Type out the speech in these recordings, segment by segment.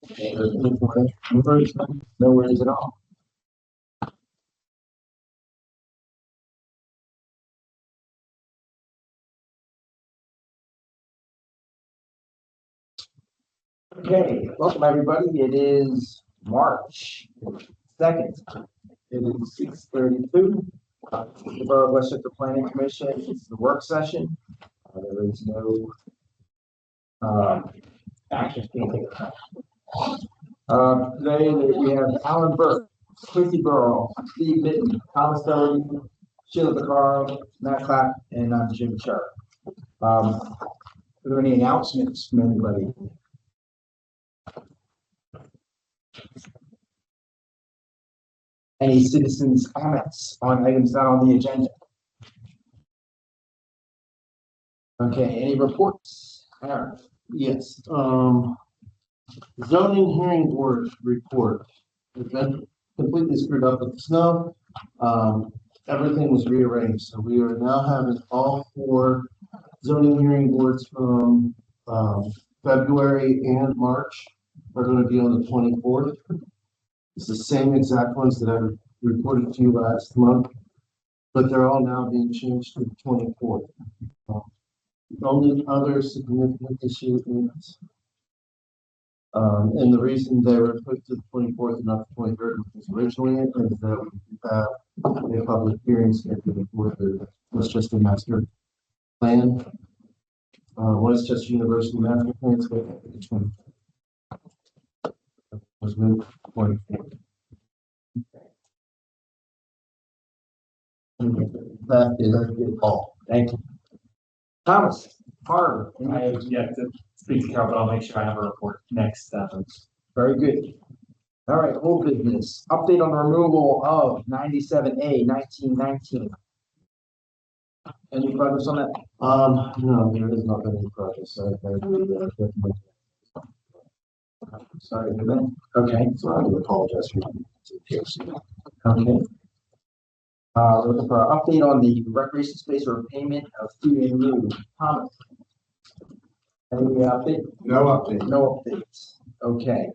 No worries at all. Okay, welcome everybody. It is March 2nd. It is 6:32. The Borough of Westchester Planning Commission. It's the work session. There is no action being taken. Today we have Alan Burke, Quincy Burrow, Steve Mitten, Thomas Doherty, Sheila Vaccaro, Matt Clapp, and I'm Jim Sharp. Are there any announcements from anybody? Any citizens' comments on items not on the agenda? Okay, any reports? Aaron? Yes, zoning hearing board report. It's been completely screwed up with the snow. Everything was rearranged, so we are now having all 4 zoning hearing boards from February and March are going to be on the 24th. It's the same exact ones that I reported to you last month, but they're all now being changed to the 24th. The only other significant issue is, and the reason they were put to the 24th and not the 23rd, which was originally, is that we have a public hearing scheduled for the Westchester Master Plan, Westchester University Master Plan, which one was moved to the 24th. That is all. Thank you. Thomas, Harvard. I have yet to speak to Carol, but I'll make sure I have a report next. Very good. All right, old business. Update on the removal of 97A 1919. Any progress on that? No, there is not any progress. Sorry for that. Okay. So I would apologize for that. Okay. Looking for an update on the recreation space or payment of fee and lieu. Thomas. Any update? No update. No updates. Okay.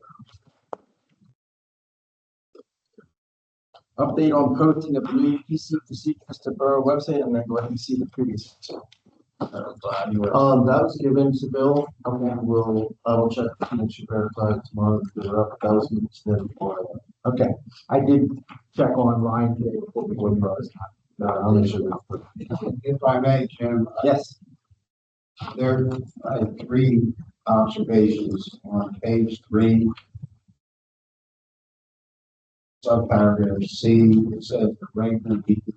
Update on posting of the new PC procedures to Borough website. I'm going to go ahead and see the previous. That was given to Bill. Okay, I will check to make sure verified tomorrow. That was there before. Okay, I did check online today before we went for us. No, I'll make sure. If I may, Jim, Yes. there are 3 observations on page 3. Subparagraph C, it says the regular meeting,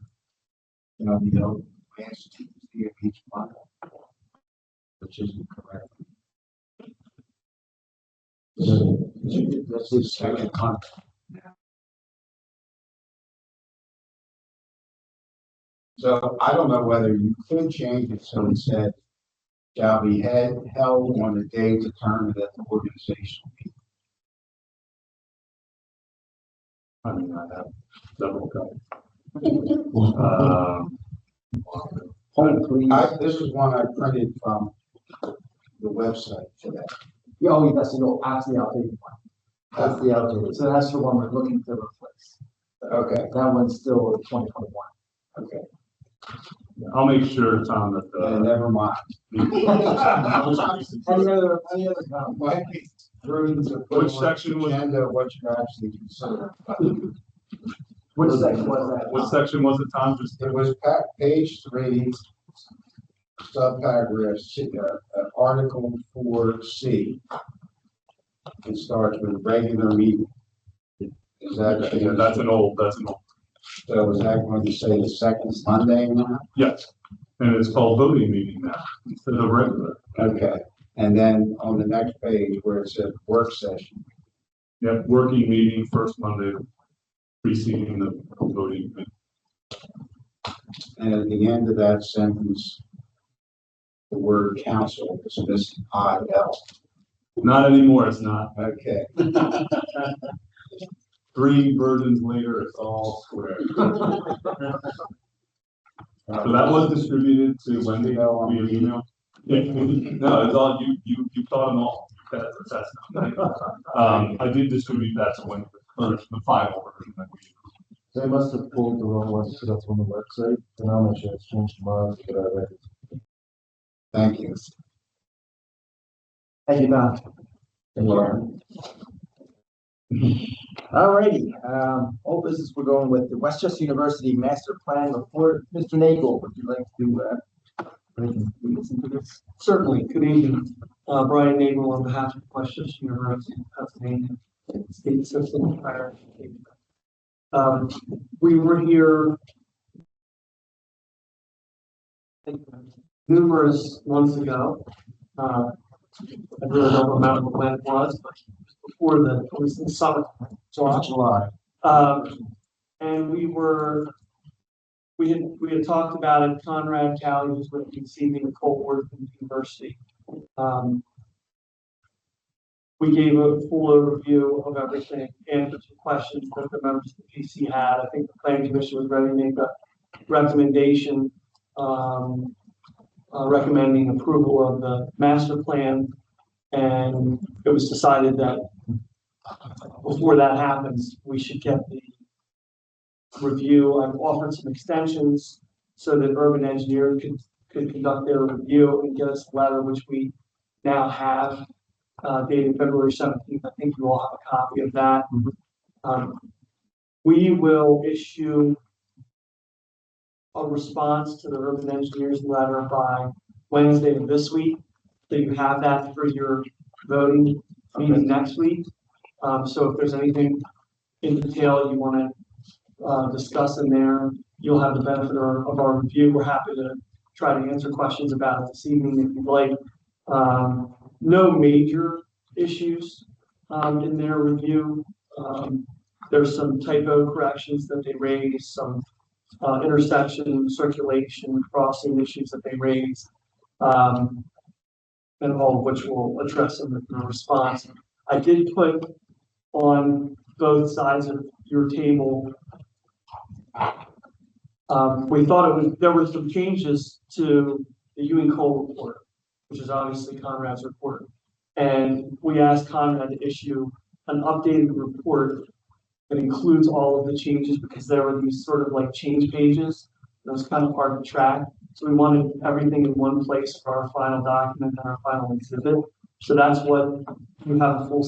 last Tuesday of each month, which isn't correct. This is second month. So I don't know whether you could change it so it said shall be held on a day determined at the organizational meeting. I mean, I have double cut. This is one I printed from the website today. Oh, that's the outdated one. That's the outdated. So that's the one we're looking to replace. Okay. That one's still 2021. Okay. I'll make sure, Tom, that Never mind. Any other Which section was- agenda, what you actually consider? Which section was that? what section was it, Tom? Just It was page 3, subparagraph C, article 4C. It starts with regular meeting. Is that? yeah, that's an old. So is that going to say the second Monday now? Yes, and it's called voting meeting now instead of regular. Okay, and then on the next page where it says work session, Yeah, working meeting first Monday preceding the voting. and at the end of that sentence, the word council is missing IL. Not anymore. It's not. Okay, 3 versions later, it's all square. So that was distributed to Wendy via email. Yeah. No, it's all you taught them all. That's assessment. I did distribute that to Wendy, the final version that we. They must have pulled the wrong one, so that's on the website, and I'll make sure it's changed tomorrow to get our records. Thank you. Thank you, Don. All righty, old business, we're going with the Westchester University Master Plan Report. Mr. Nagel, would you like to, listen to this? Certainly. Good evening. Brian Nagel on behalf of Westchester University of Pennsylvania State System of Higher Education. We were here numerous months ago. I really don't remember when it was, but before it was in summer, July. And we had talked about it. Conrad Calley was with me this evening at Coldwater University. We gave a full overview of everything, answered some questions that the members of the PC had. I think the planning commission was ready to make a recommendation recommending approval of the master plan, and it was decided that before that happens, we should get the review. I've offered some extensions so that urban engineers could conduct their review and get us a letter, which we now have, dated February 17th. I think you all have a copy of that. We will issue a response to the urban engineers letter by Wednesday of this week, so you have that for your voting meeting next week. So if there's anything in detail you want to discuss in there, you'll have the benefit of our review. We're happy to try to answer questions about it this evening if you'd like. No major issues in their review. There's some typo corrections that they raised, some intersection, circulation, crossing issues that they raised, and all of which we'll address in the response. I did put on both sides of your table. We thought there were some changes to the Ewing Cole report, which is obviously Conrad's report. And we asked Conrad to issue an updated report that includes all of the changes, because there were these sort of like change pages that was kind of hard to track. So we wanted everything in one place for our final document and our final exhibit. So that's what we have a full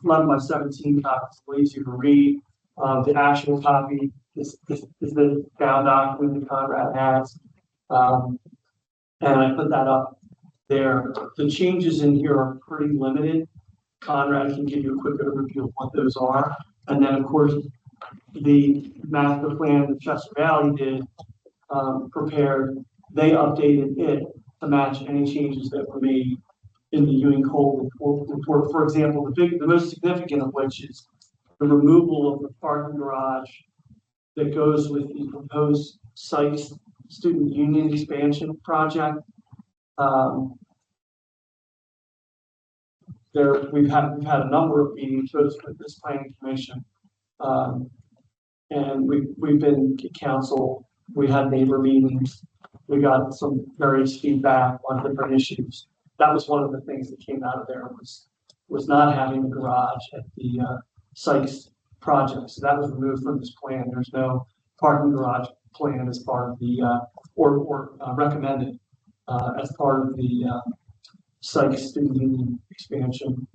11 by 17 copies, so easy to read. The actual copy is the down document that Conrad has. And I put that up there. The changes in here are pretty limited. Conrad can give you a quick overview of what those are. And then, of course, the master plan that Chester Valley did, prepared, they updated it to match any changes that were made in the Ewing Cole report. For example, the most significant of which is the removal of the parking garage that goes with the proposed Sykes Student Union expansion project. We've had a number of meetings with this planning commission, and we've been to council. We had neighbor meetings. We got some various feedback on different issues. That was one of the things that came out of there was not having a garage at the Sykes project. So that was removed from this plan. There's no parking garage plan as part of the or recommended as part of the Sykes Student Union expansion.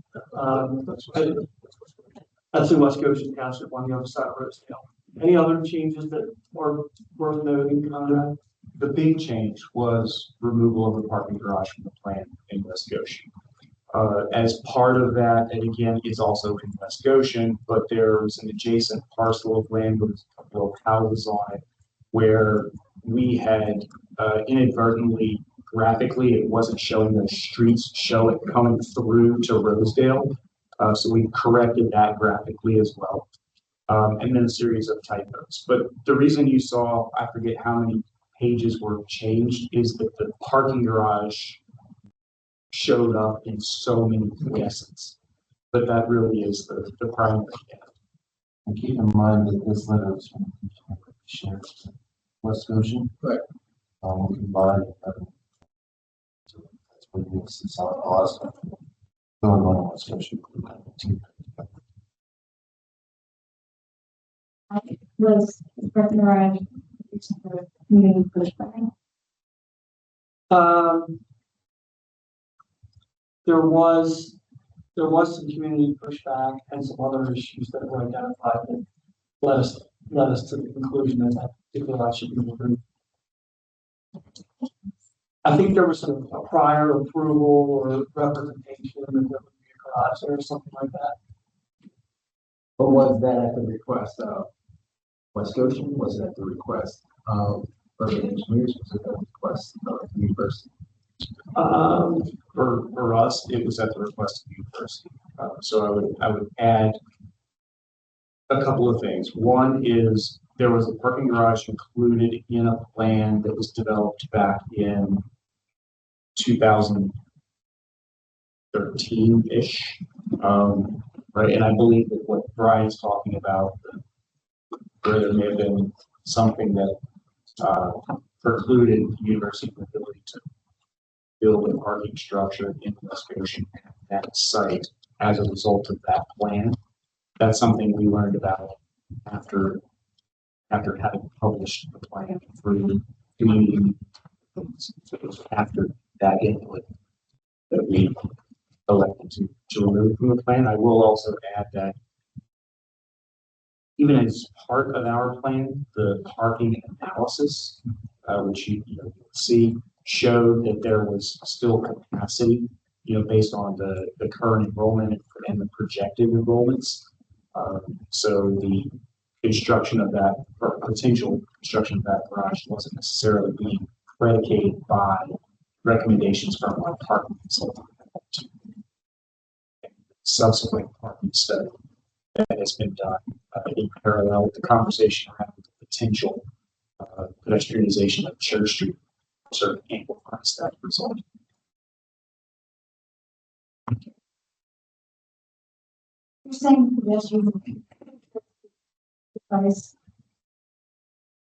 That's in West Goshen Township on the other side of Rosedale. Any other changes that are worth noting, Conrad? The big change was removal of the parking garage from the plan in West Goshen. As part of that, and again, it's also in West Goshen, but there's an adjacent parcel of land with a couple of houses on it where we had inadvertently, graphically, it wasn't showing the streets show it coming through to Rosedale. So we corrected that graphically as well. And then a series of typos. But the reason you saw, I forget how many pages were changed, is that the parking garage showed up in so many places. But that really is the primary. And keep in mind that this letter is from shared West Goshen. Right. We combined. So that's what it is. It's all awesome. Going on. Nova Scotia. Was recognized for community pushback. There was some community pushback and some other issues that were identified that led us to the conclusion that that particular lot should be removed. I think there was some a prior approval or representation that there would be a garage there or something like that. But was that at the request of Worksession? Was it at the request of urban engineers? Was it at the request of the university? For us, it was at the request of the university. So I would add a couple of things. One is there was a parking garage included in a plan that was developed back in 2013-ish. Right, and I believe that what Brian's talking about, where there may have been something that precluded the university's ability to build a parking structure in Worksession at that site as a result of that plan. That's something we learned about after having published the plan through community. So it was after that input that we elected to remove from the plan. I will also add that even as part of our plan, the parking analysis, which you see, showed that there was still capacity, based on the current enrollment and the projected enrollments. So the construction of that, or potential construction of that garage, wasn't necessarily being predicated by recommendations from our parking consultant. Subsequent parking study that has been done in parallel with the conversation around the potential pedestrianization of Church Street sort of amplifies that result. You're saying pedestrian. Because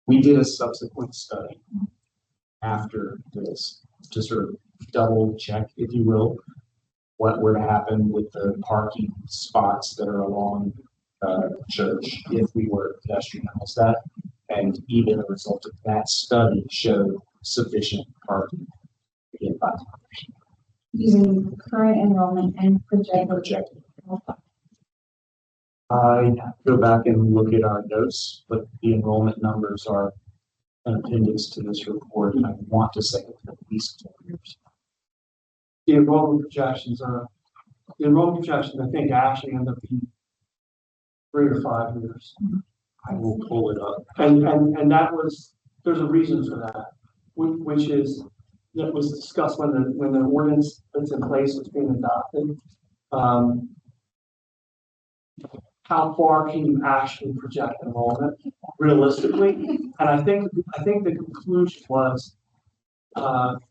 We did a subsequent study after this to sort of double check, if you will, what would happen with the parking spots that are along Church if we were to pedestrianize that. And even the result of that study showed sufficient parking to get by. using current enrollment and projected. I go back and look at our notes, but the enrollment numbers are an appendix to this report. I want to say it's at least 4 years. The enrollment projections, I think, actually end up being 3 to 5 years. I will pull it up. And there's a reason for that, which is, that was discussed when the ordinance that's in place was being adopted. How far can you actually project enrollment realistically? And I think the conclusion was that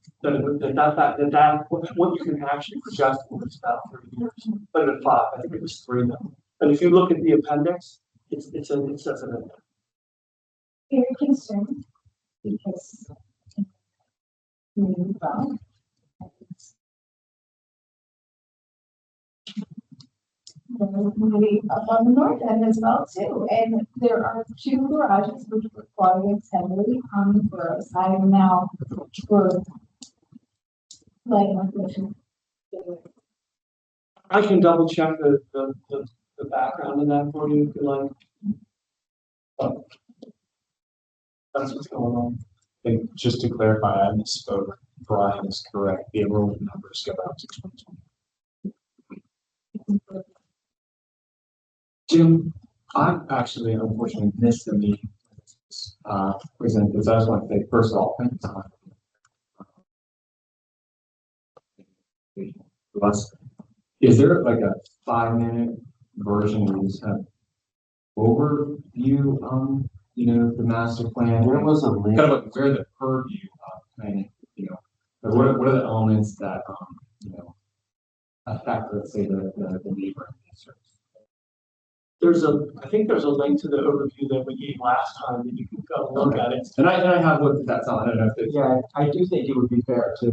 what you can actually project was about 3 years, but at 5, I think it was 3 though. And if you look at the appendix, it says it in there. Very concerned because well, maybe up on the north end as well too. And there are 2 garages which were quite heavily on the borough side now for like I can double check the background in that for you if you like. But that's what's going on. And just to clarify, I misspoke. Brian is correct. The enrollment numbers go out to 2020. Jim, I actually unfortunately missed the meeting presented. So I just want to say, first of all, thanks. Is there like a 5-minute version where you just have overview, the master plan? There was a link. Kind of like where the purview planning, what are the elements that, affect, let's say, the neighboring districts? I think there's a link to the overview that we gave last time that you can go look at it. And I have looked at that, so I don't know if it's. Yeah, I do think it would be fair to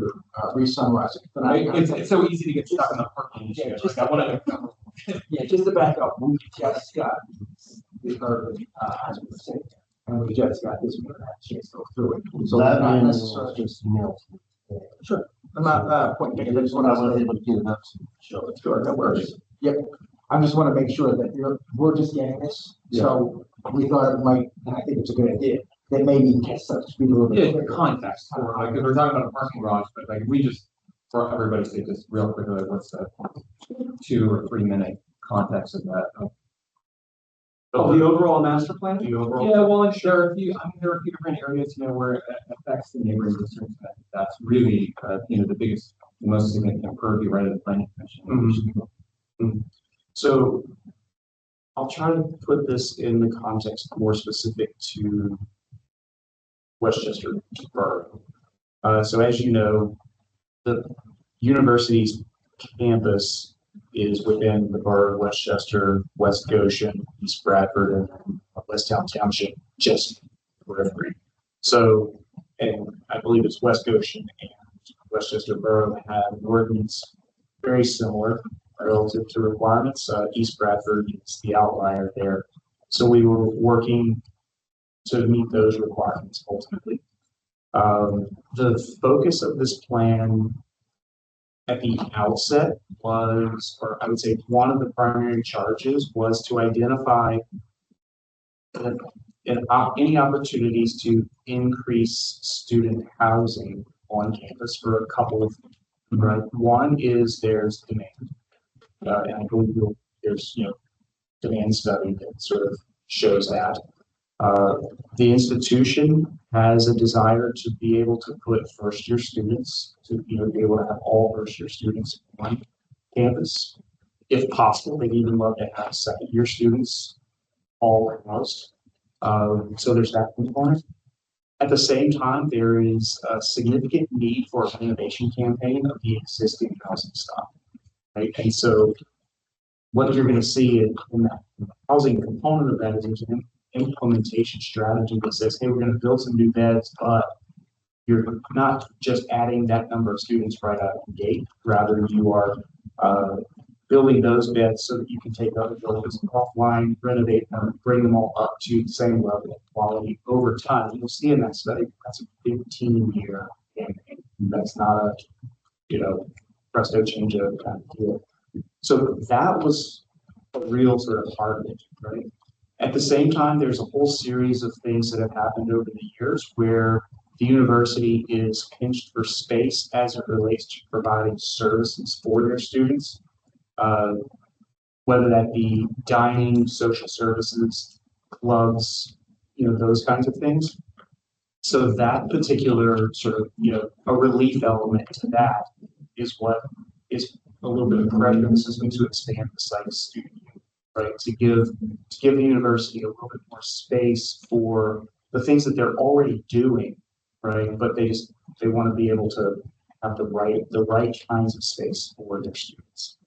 re-summarize it. But It's so easy to get stuck in the parking issue. Yeah, just- Like, I want to. Yeah, just to back up, we just got the verbiage, as we said, and we just got this, we haven't had a chance to go through it. So That not and necessarily. just emails. Sure, I'm not, pointing, I just When I want was to. able to get it up. Sure, no worries. Yep, I just want to make sure that we're just getting this, so we thought it might, and I think it's a good idea, that maybe catch up to speed a little Yeah, bit. the quicker. context for, like, 'cause we're talking about a parking garage, but like, we just, for everybody's sake, just real quickly, like, what's the 2 or 3 minute context of that? Oh, the overall master plan? The overall. Yeah, well, and sure, I mean, there are a few different areas, where it affects the neighboring districts. That's really, the biggest, the most significant purview, right, of the planning commission. So I'll try to put this in the context more specific to Westchester Borough. So as you know, the university's campus is within the borough of Westchester, West Goshen, East Bradford, and Westtown Township, just periphery. So, and I believe it's West Goshen and Westchester Borough have an ordinance very similar relative to requirements. East Bradford is the outlier there. So we were working to meet those requirements ultimately. The focus of this plan at the outset was, or I would say one of the primary charges was to identify any opportunities to increase student housing on campus for a couple of things, right? One is there's demand. And I believe there's, demand study that sort of shows that. The institution has a desire to be able to put first-year students, to be able to have all first-year students on campus. If possible, they'd even love to have second-year students all housed. So there's that component. At the same time, there is a significant need for a renovation campaign of the existing housing stock, right? And so what you're going to see in that housing component of that is there's an implementation strategy that says, hey, we're going to build some new beds, but you're not just adding that number of students right out of the gate. Rather, you are building those beds so that you can take other buildings offline, renovate them, bring them all up to the same level of quality over time. You'll see in that study, that's a 15-year campaign. That's not a, presto change of kind of deal. So that was a real sort of part of it, right? At the same time, there's a whole series of things that have happened over the years where the university is pinched for space as it relates to providing services for their students, whether that be dining, social services, clubs, those kinds of things. So that particular sort of, a relief element to that is what is a little bit of pressure in the system to expand the site of student union, right? To give the university a little bit more space for the things that they're already doing, right? But they want to be able to have the right kinds of space for their students.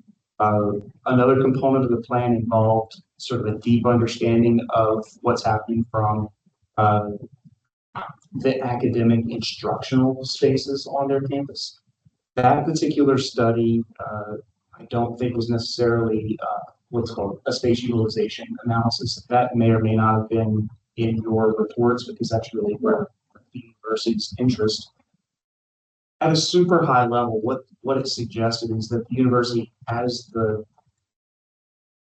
Another component of the plan involved sort of a deep understanding of what's happening from the academic instructional spaces on their campus. That particular study, I don't think was necessarily what's called a space utilization analysis. That may or may not have been in your reports because that's really where the university's interest. At a super high level, what it suggested is that the university has the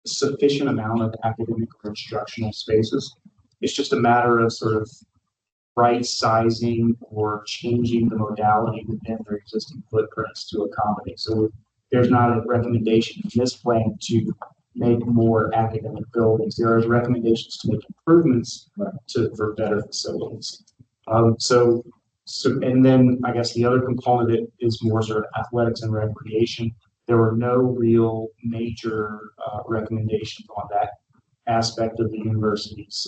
sufficient amount of academic or instructional spaces. It's just a matter of sort of right sizing or changing the modality within their existing footprints to accommodate. So there's not a recommendation in this plan to make more academic buildings. There are recommendations to make improvements for better facilities. So and then I guess the other component is more sort of athletics and recreation. There were no real major recommendations on that aspect of the university's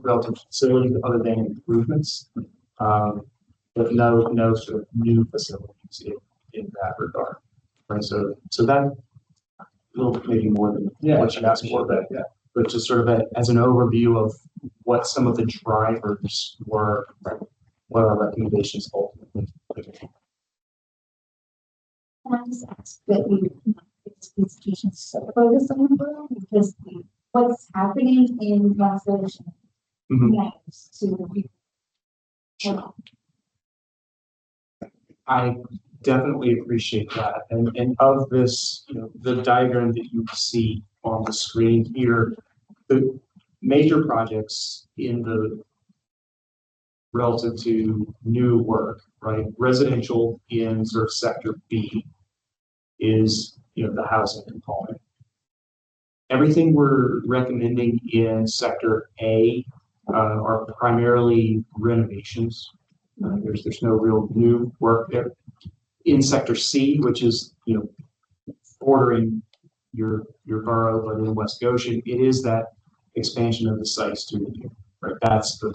relative facilities other than improvements, but no sort of new facilities in that regard. Right. So that little maybe more than what you asked for, but just sort of as an overview of what some of the drivers were, what our recommendations ultimately. Can I just ask that you this presentation so focus on the borough because what's happening in Worksession matters to the people. I definitely appreciate that. And of this, the diagram that you see on the screen here, the major projects in the relative to new work, right? Residential in sort of sector B is, the housing component. Everything we're recommending in sector A are primarily renovations. There's no real new work there. In sector C, which is bordering your borough, but in West Goshen, it is that expansion of the site student here, right? That's the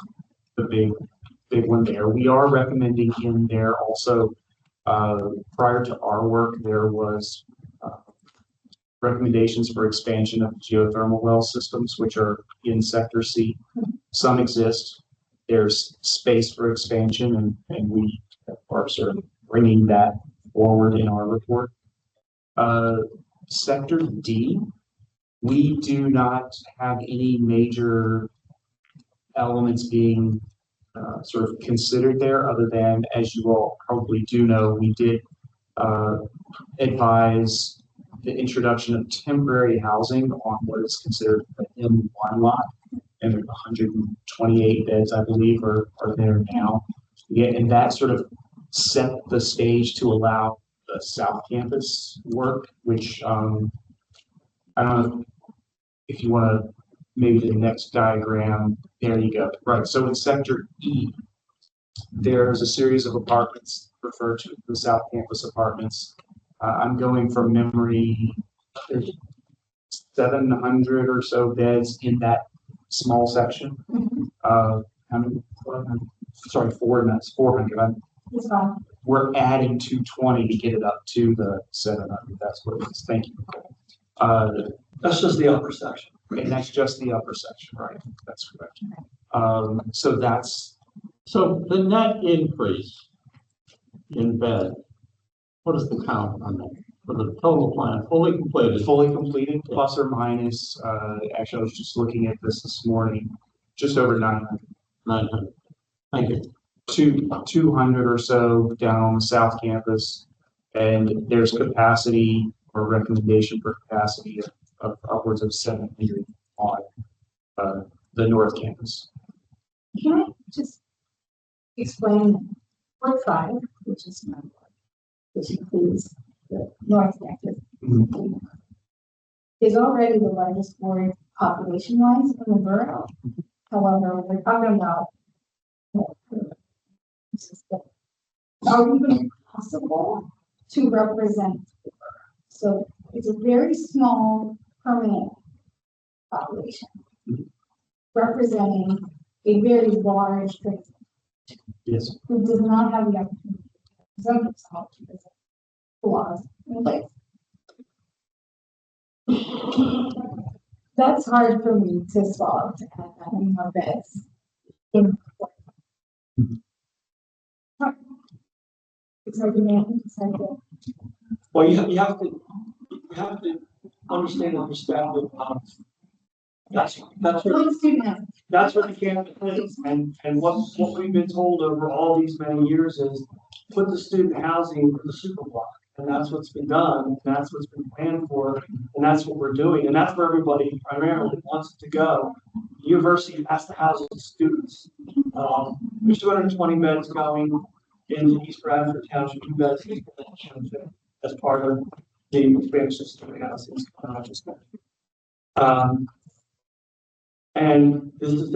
big one there. We are recommending in there also, prior to our work, there was recommendations for expansion of geothermal well systems, which are in sector C. Some exist. There's space for expansion, and we are sort of bringing that forward in our report. Sector D, we do not have any major elements being sort of considered there, other than, as you all probably do know, we did advise the introduction of temporary housing on what is considered an M1 lot, and 128 beds, I believe, are there now. Yeah, and that sort of set the stage to allow the South Campus work, which I don't know if you want to, maybe the next diagram, there you go. Right, so in sector E, there's a series of apartments referred to the South Campus apartments. I'm going from memory, there's 700 or so beds in that small section. How many? 400. Sorry, 400. We're adding 220 to get it up to the 700. That's what it is. Thank you. That's just the upper section. And that's just the upper section, right? That's correct. So the net increase in bed, what is the count on that? For the total plan, fully completed, plus or minus, actually, I was just looking at this morning, just over 900. 900. Thank you. 200 or so down on the South Campus, and there's capacity or recommendation for capacity of upwards of 700 on the North Campus. Can I just explain Ward 5, which is my ward, which includes the North Campus, is already the largest ward population-wise in the borough. However, we're talking about are even possible to represent the borough. So it's a very small permanent population representing a very large transit. Yes. Who does not have the opportunity to present themselves because of the laws in place. That's hard for me to swallow, to add that many more beds in. It's like demand, it's like Well, you have to understand the perspective of that's what the campus is, and what we've been told over all these many years is put the student housing in the super block, and that's what's been done, and that's what's been planned for, and that's what we're doing, and that's where everybody primarily wants it to go. The university has to house its students. There's 220 beds going in East Bradford Township, 2 beds in East Bradford Township as part of the expansion of student housing. And this is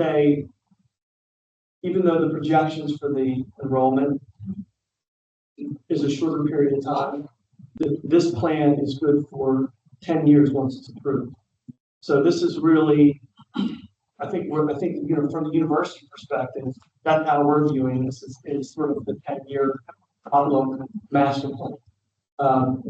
even though the projections for the enrollment is a shorter period of time, this plan is good for 10 years once it's approved. So this is really, I think from the university perspective, that's how we're viewing this is sort of the 10-year outlook master plan.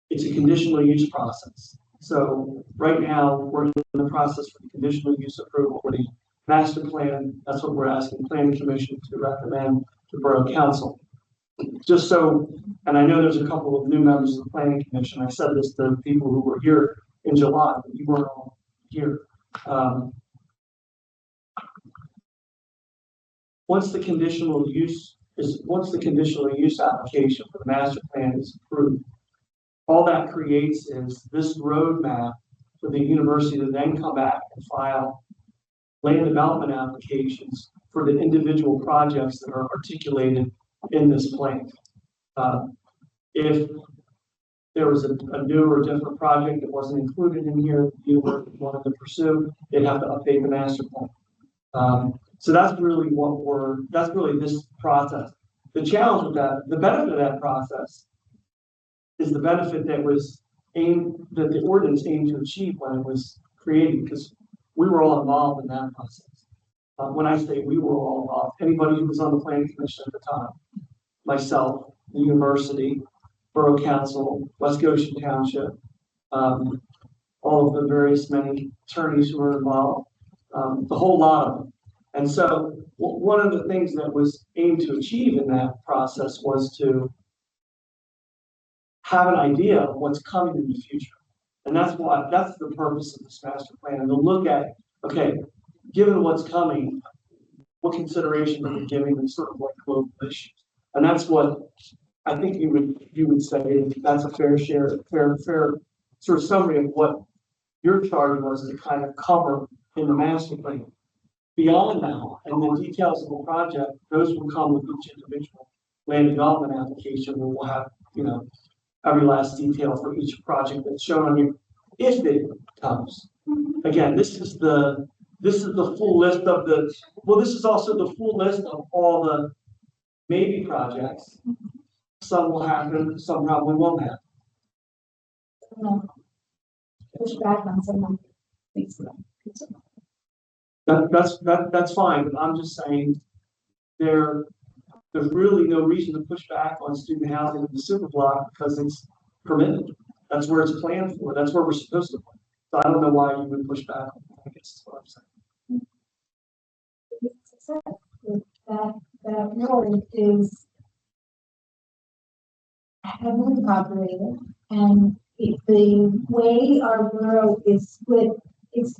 it's a conditional use process. So right now, we're in the process for the conditional use approval for the master plan. That's what we're asking the planning commission to recommend to borough council. Just so, and I know there's a couple of new members of the planning commission. I said this to people who were here in July, but you weren't all here. Once the conditional use application for the master plan is approved, all that creates is this roadmap for the university to then come back and file land development applications for the individual projects that are articulated in this plan. If there was a new or different project that wasn't included in here, you wanted to pursue, they'd have to update the master plan. So that's really that's really this process. The challenge with that, the benefit of that process is the benefit that that the ordinance aimed to achieve when it was created, because we were all involved in that process. When I say we were all involved, anybody who was on the planning commission at the time, myself, the university, borough council, West Goshen Township, all of the various many attorneys who were involved, the whole lot of them. And so one of the things that was aimed to achieve in that process was to have an idea of what's coming in the future. And that's the purpose of this master plan, and to look at, okay, given what's coming, what consideration are we giving to sort of like global issues? And that's what I think you would say that's a fair sort of summary of what your charge was to kind of cover in the master plan. Beyond that, and the details of the project, those will come with each individual land development application, where we'll have, every last detail for each project that's shown on here, if it comes. Again, this is the full list of this is also the full list of all the maybe projects. Some will happen, some probably won't happen. Push back on someone. That's fine, but I'm just saying there's really no reason to push back on student housing in the super block because it's permitted. That's where it's planned for. That's where we're supposed to play. So I don't know why you would push back on that. I guess that's what I'm saying. That ward is heavily populated, and the way our borough is split, it's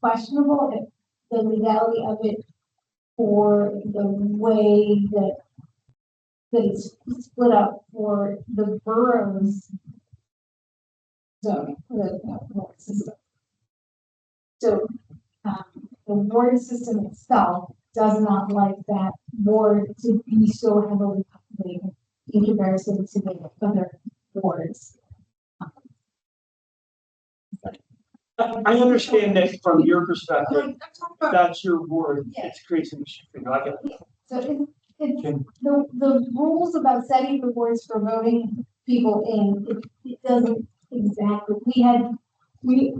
questionable if the legality of it for the way that it's split up for the borough's zoning, the ward system. So the ward system itself does not like that ward to be so heavily populated in comparison to the other wards. I understand that from your perspective, that's your ward. It creates an issue for you. I get it. So the rules about setting the wards for voting people in, it doesn't exactly. We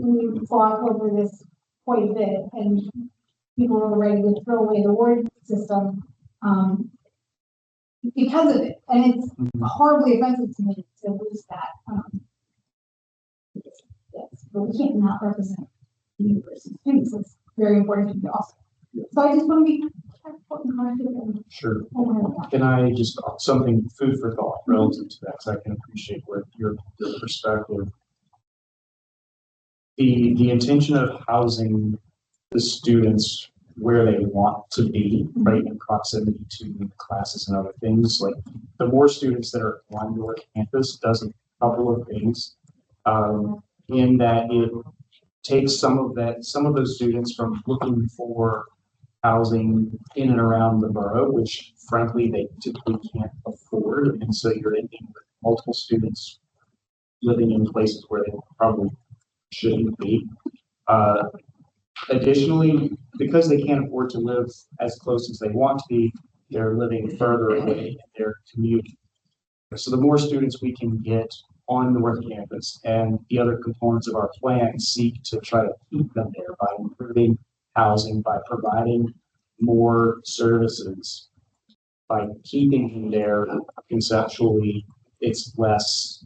fought over this quite a bit, and people were ready to throw away the ward system because of it, and it's horribly offensive to me to lose that. Yes, but we can't not represent the university students. It's very important to me also. So I just want to be careful and confident. Sure. Can I just, something food for thought relative to that, because I can appreciate what your perspective. The intention of housing the students where they want to be, right, in proximity to classes and other things, like the more students that are on your campus does a couple of things. In that it takes some of those students from looking for housing in and around the borough, which frankly they typically can't afford, and so you're ending with multiple students living in places where they probably shouldn't be. Additionally, because they can't afford to live as close as they want to be, they're living further away in their community. So the more students we can get on North Campus, and the other components of our plan seek to try to keep them there by improving housing, by providing more services, by keeping them there conceptually, it's less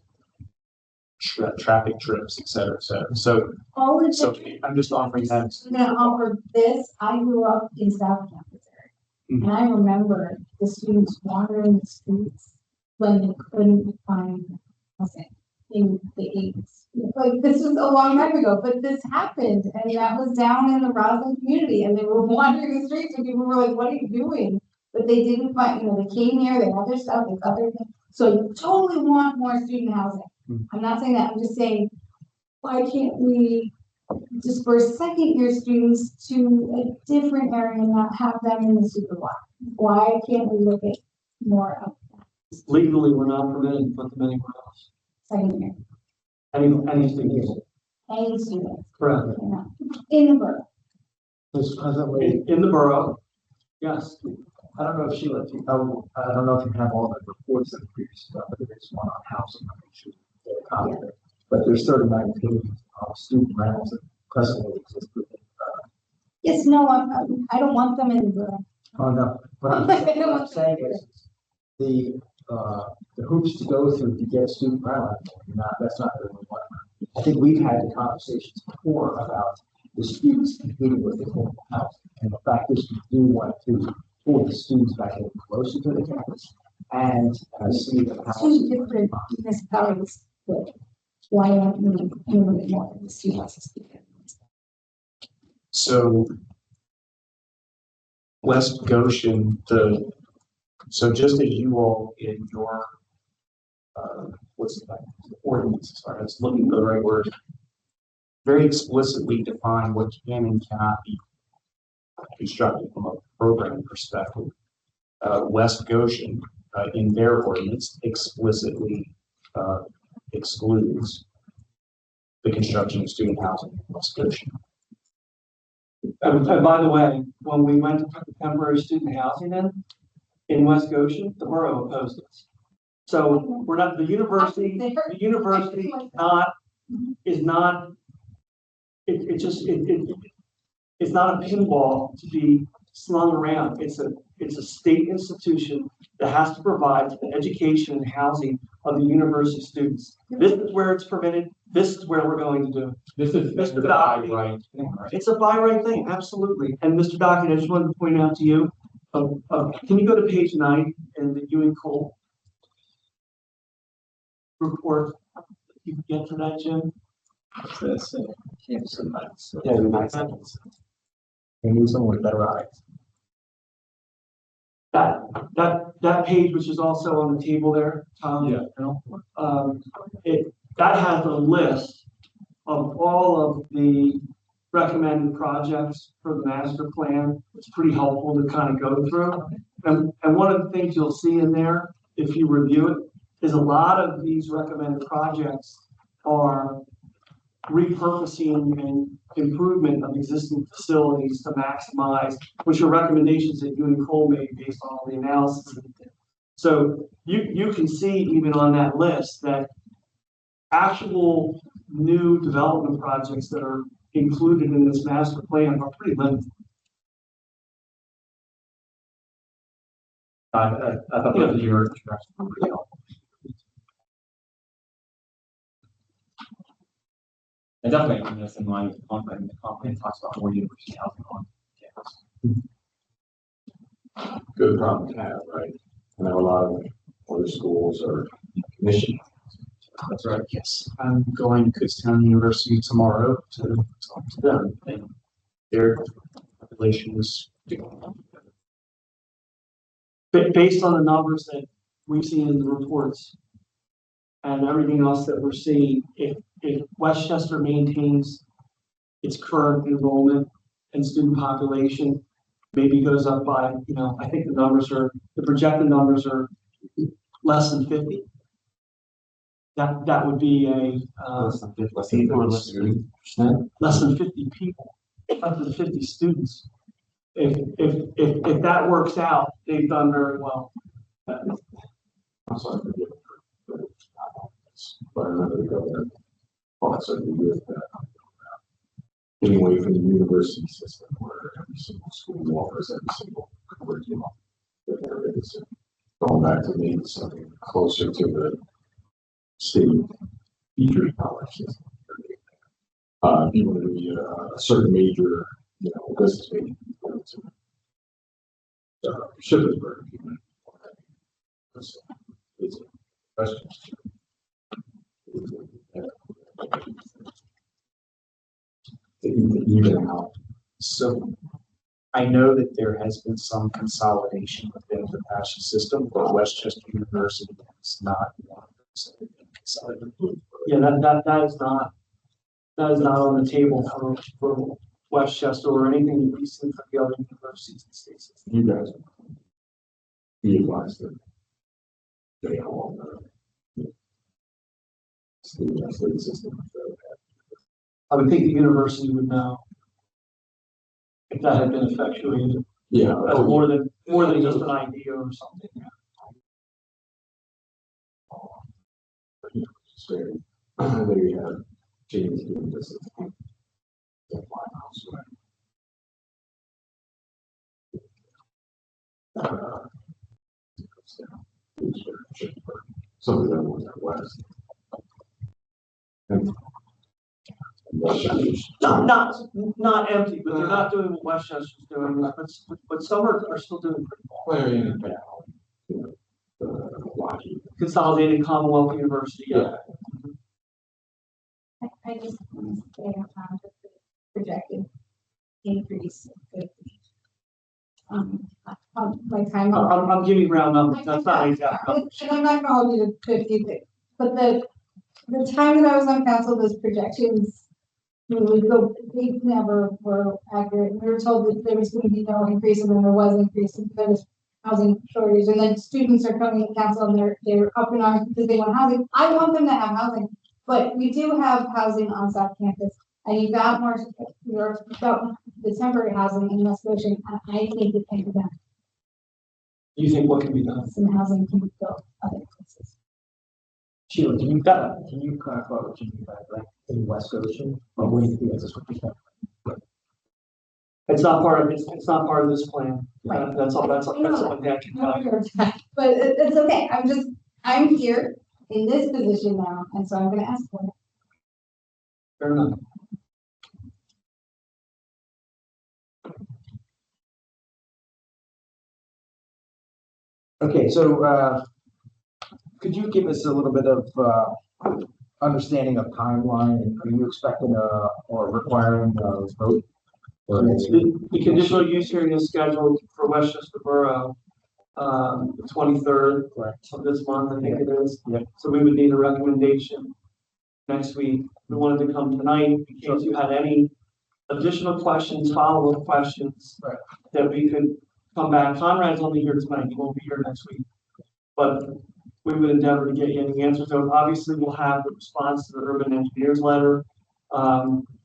traffic trips, et cetera, et cetera. So, All of so the, I'm just offering that. I'm gonna offer this, I grew up in South Campus area. And I remember the students wandering the streets when they couldn't find housing in the eighties. Like, this was a long time ago, but this happened, and that was down in the Roslyn community, and they were wandering the streets, and people were like, what are you doing? But they didn't find, they came here, they had their stuff, they got their thing, so you totally want more student housing. I'm not saying that, I'm just saying, why can't we disperse second year students to a different area and not have them in the super block? Why can't we look at more of Legally, we're not permitted to put them anywhere else. second year, Any students. any students, Correct. in the borough? In the borough, yes. I don't know if Sheila, I don't know if you have all the reports of the previous stuff, but there's one on housing. I'm sure you get a copy of it. But there's 39 pages of student rentals that presently exist within. Yes, no, I don't want them in the borough. Oh, no. What I'm saying is, the hoops to go through to get a student rental, that's not really one. I think we've had the conversations before about the students competing with the affordable housing. And the fact is, we do want to pull the students back in closer to the campus and see the Two housing. different municipalities, but why aren't we doing a little bit more in the student houses? So West Goshen, so just as you all in your, what's the ordinance, sorry, I was looking for the right word, very explicitly define what can and cannot be constructed from a program perspective. West Goshen, in their ordinance, explicitly excludes the construction of student housing in West Goshen. And by the way, when we went to put the temporary student housing in West Goshen, the borough opposed us. So we're not, the university is not, it's not a pinball to be slung around. It's a state institution that has to provide the education and housing of the university students. This is where it's permitted. This is where we're going to do it. This is Mr. the by right thing, right? It's a by right thing, absolutely. And Mr. Dockett, I just wanted to point out to you, can you go to page 9 in the Ewing Cole report? You can get to that, Jim? Yeah, we might have. We need someone with better eyes. That page, which is also on the table there, Tom. Yeah. That has a list of all of the recommended projects for the master plan. It's pretty helpful to kind of go through. And one of the things you'll see in there, if you review it, is a lot of these recommended projects are repurposing and improvement of existing facilities to maximize, which are recommendations that Ewing Cole made based on all the analysis that they did. So you can see even on that list that actual new development projects that are included in this master plan are pretty limited. I thought that was your introduction. Pretty helpful. And definitely, I mean, that's in line with the comp plan talks about more university housing on campus. Good problem to have, right? I know a lot of other schools are commissioned. That's right. Yes, I'm going to Kutztown University tomorrow to talk to them, and their population is Based on the numbers that we've seen in the reports and everything else that we're seeing, if Westchester maintains its current enrollment and student population, maybe goes up by, I think the projected numbers are less than 50. That would be less than 50 people, up to 50 students. If that works out, they've done very well. I'm sorry for giving, but I remember the governor also years back. Getting away from the university system where every single school offers every single curriculum that there is. Going back to maybe something closer to the city features knowledge system. If you want to be a certain major, you know, business major, you go to Shippensburg. It's a question. Even out. So I know that there has been some consolidation within the Apache system, but Westchester University is not one of those that have been consolidated. Yeah, that is not on the table for Westchester or anything that we've seen from the other universities and states. You guys be advised that they all state system. I would think the university would know if that had been effectuated. Yeah. That's more than just an idea or something. So, there you have James doing this. Some of them was out west. And Not empty, but they're not doing what Westchester's doing, but some are still doing pretty well. Clarion and Cal, you know, Lockheed. Consolidated Commonwealth University, yeah. I just want to say, the projected increase. My time. I'm giving round numbers, that's not exact numbers. And I'm not gonna hold you to 50, but the time that I was on council, those projections, they never were accurate. We were told that there was going to be no increase, and then there was increase, and there was housing shortage, and then students are coming to council and they're up in arms because they want housing. I want them to have housing, but we do have housing on South Campus, and you got the temporary housing in West Ocean, and I think it can be done. You think what can be done? Some housing can be built other places. Sheila, can you clarify what you mean by like in West Ocean? Or what do you think is what you think? It's not part of this plan. Right. That's all one thing I can tell you. But it's okay. I'm here in this position now, and so I'm gonna ask for it. Fair enough. Okay, so, could you give us a little bit of, understanding of timeline, and are you expecting or requiring a vote? The conditional use hearing is scheduled for Westchester Borough, the 23rd of this month, I think it is. Yeah. So we would need a recommendation next week. We wanted to come tonight in case you had any additional questions, follow-up questions, that we could come back. Conrad's only here tonight, he won't be here next week. But we would endeavor to get you any answers. So obviously we'll have the response to the urban engineers letter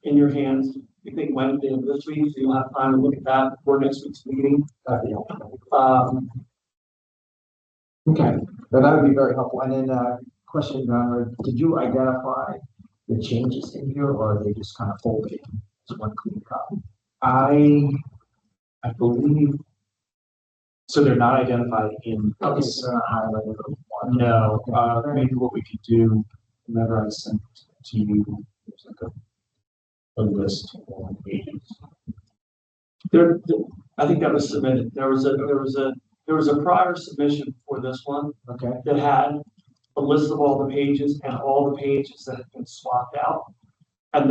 in your hands. We think Wednesday of this week, so you'll have time to look at that before next week's meeting. Okay, that would be very helpful. And then, question, did you identify the changes in here, or are they just kind of folded as one clean copy? I believe, so they're not identified in. Okay, so highlighted. No, maybe what we could do, whenever I sent it to you, there's like a list of pages. I think that was submitted. There was a prior submission for this one. Okay. That had a list of all the pages and all the pages that have been swapped out. And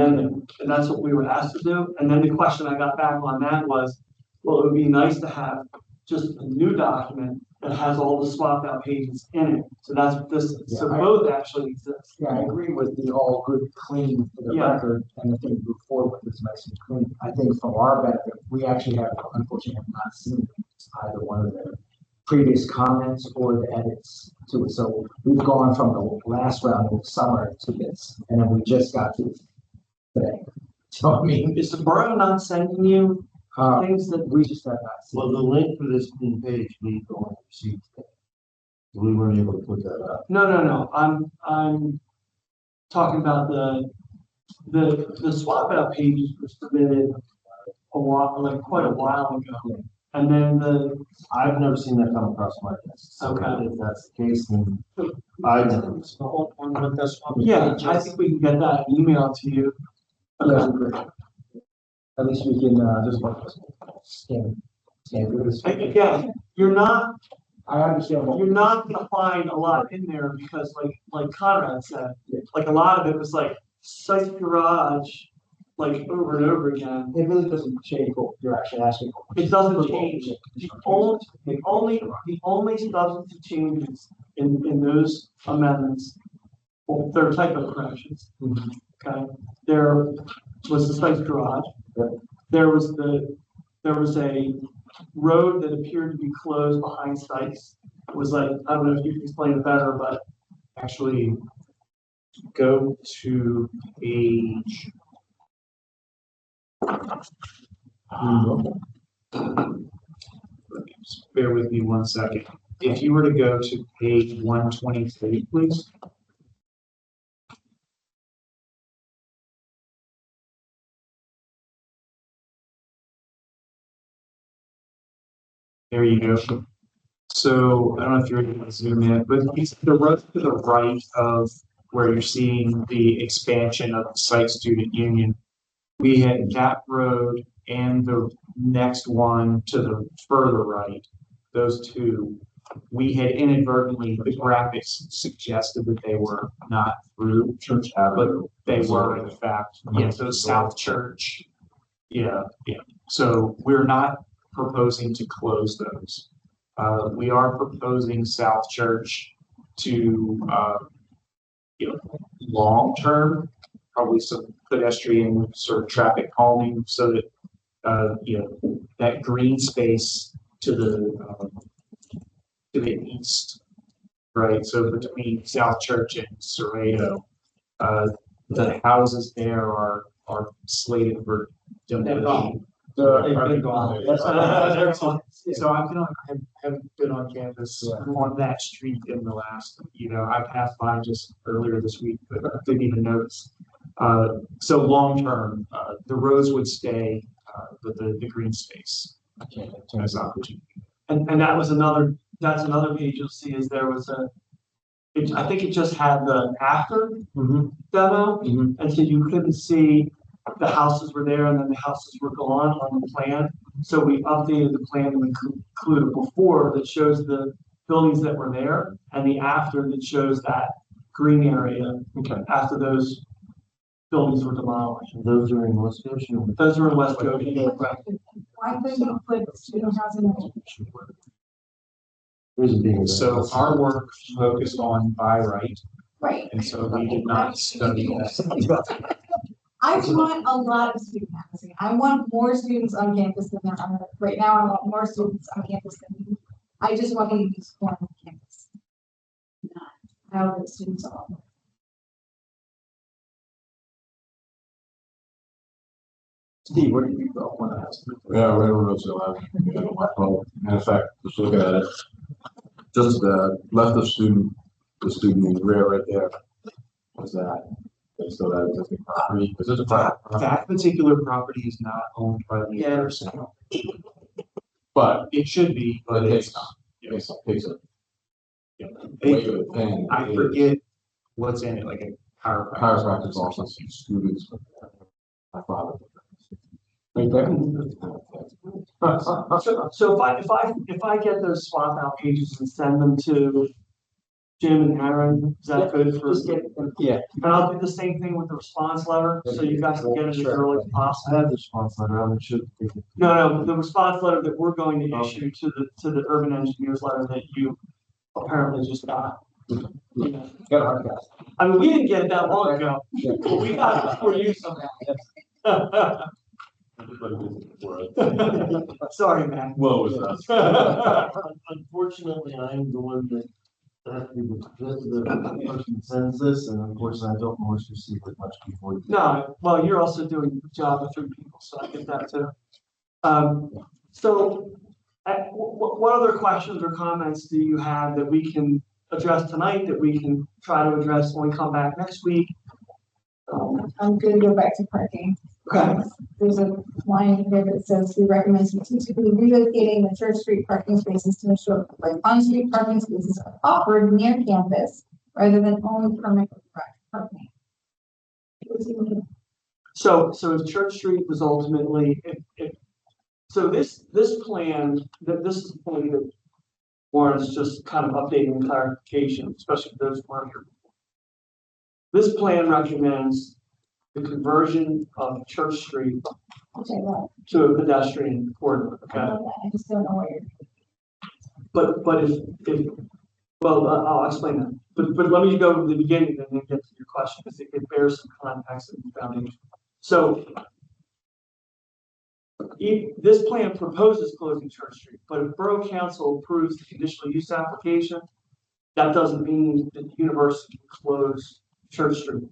that's what we were asked to do. And then the question I got back on that was, well, it would be nice to have just a new document that has all the swapped out pages in it. So that's what this is. So both actually exist. Yeah, I agree with the all good clean for the record, and the thing to move forward with is nice and clean. I think for our benefit, we actually unfortunately have not seen either one of the previous comments or the edits to it. So we've gone from the last round of summer to this, and then we just got to today. So I mean, Is the borough not sending you things that we just have not seen. Well, the link for this clean page, we don't receive. We weren't able to put that up. No. I'm talking about the swap out pages were submitted quite a while ago. And then the, I've never seen that come across my desk. So Okay. if that's the case, then I never. yeah, I think we can get that email to you. Yeah, great. At least we can, just scan through this. Again, you're not I understand what. you're not gonna find a lot in there because like Conrad said, like a lot of it was like site garage, like over and over again. It really doesn't change what you're actually asking for. It doesn't change. The only substantive changes in those amendments, well, there are typo corrections. Okay, there was the site garage. There was a road that appeared to be closed behind sites. It was like, I don't know if you can explain it better, but Actually, go to page. Just bear with me 1 second. If you were to go to page 123, please. There you go. So I don't know if you're able to zoom in, but it's the road to the right of where you're seeing the expansion of the site student union. We had that road and the next one to the further right, those two. We had inadvertently, the graphics suggested that they were not through Church Avenue, but they were in fact, yeah, so South Church. Yeah. So we're not proposing to close those. We are proposing South Church to, long-term, probably some pedestrian sort of traffic calming so that, that green space to the east, right? So between South Church and Cerrado, the houses there are slated for demolition. So I haven't been on campus on that street in the last, I passed by just earlier this week, but I didn't even notice. So long term, the roads would stay, but the green space has opportunity. and that's another page you'll see is there was I think it just had the after demo, and so you couldn't see the houses were there and then the houses were gone on the plan. So we updated the plan to include a before that shows the buildings that were there and the after that shows that green area after those buildings were demolished. Those are in West Goshen. Those are in West Goshen. Why couldn't you put student housing? So our work focused on by right, Right. and so we did not study that. I want a lot of student housing. I want more students on campus than there are. Right now, I want more students on campus than I just want to use one on campus. Not how the students are. Steve, where did you go when I asked? Yeah, right on Roseville Avenue. Well, in fact, just look at it. Just left of the student rear right there. What's that? They still have existing property. Is this a property? That particular property is not owned by the person. But It should be, but it's not. takes a way of the pen. I forget what's in it, like a chiropractor. Chiropractor's also students. My father. Right there. So if I get those swap out pages and send them to Jim and Aaron, is that good for? Just get them, yeah. And I'll do the same thing with the response letter, so you guys can get it as early as I possible. have the response letter. I'm sure. No, the response letter that we're going to issue to the urban engineers letter that you apparently just got. Yeah. Got a hard guy. I mean, we didn't get it that long ago, but we got it before you somehow. Sorry, man. What was that? Unfortunately, I'm the one that has to be the person sends this, and unfortunately, I don't always receive it much before. No, well, you're also doing the job of 3 people, so I get that too. So, what other questions or comments do you have that we can address tonight, that we can try to address when we come back next week? I'm gonna go back to parking. Okay. There's a line here that says we recommend strategically relocating the Church Street parking spaces to ensure like on-street parking spaces are offered near campus rather than only permit parking. So if Church Street was ultimately, so this plan, this is the point that warrants just kind of updating and clarification, especially for those who aren't here. This plan recommends the conversion of Church Street Which I love. to a pedestrian corridor, I okay? love that. I just don't know where you're. But if, well, I'll explain that. But let me go to the beginning and then get to your question, because it bears some context and foundation. So this plan proposes closing Church Street, but if Borough Council approves the conditional use application, that doesn't mean that the university can close Church Street.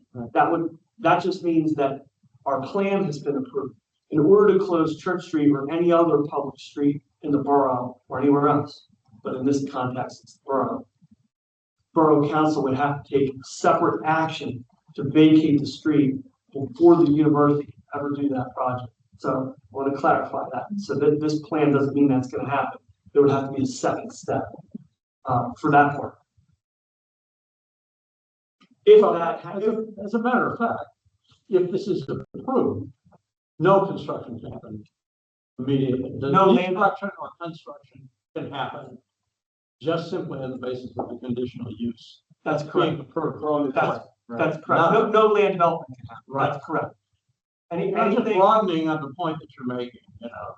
That just means that our plan has been approved. In order to close Church Street or any other public street in the borough or anywhere else, but in this context, it's the Borough Council would have to take separate action to vacate the street before the university ever do that project. So I want to clarify that. So that this plan doesn't mean that's going to happen. There would have to be a second step for that part. If that As a matter of fact, if this is approved, no construction can happen immediately. No land- Construction or construction can happen just simply on the basis of the conditional use. that's correct. Being approved. That's correct. No land development can happen. Right. That's correct. I'm just Anything, broadening on the point that you're making,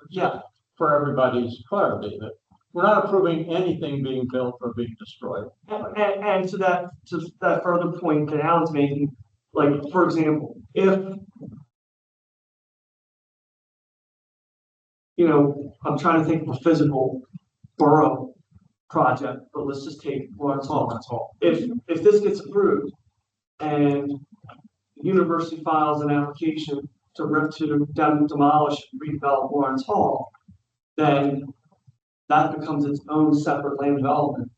yeah, for everybody's clarity, that we're not approving anything being built or being destroyed. and to that further point that Alan's making, like, for example, if, I'm trying to think of a physical borough project, but let's just take Lawrence Hall. If this gets approved and the university files an application to demolish and redevelop Lawrence Hall, then that becomes its own separate land development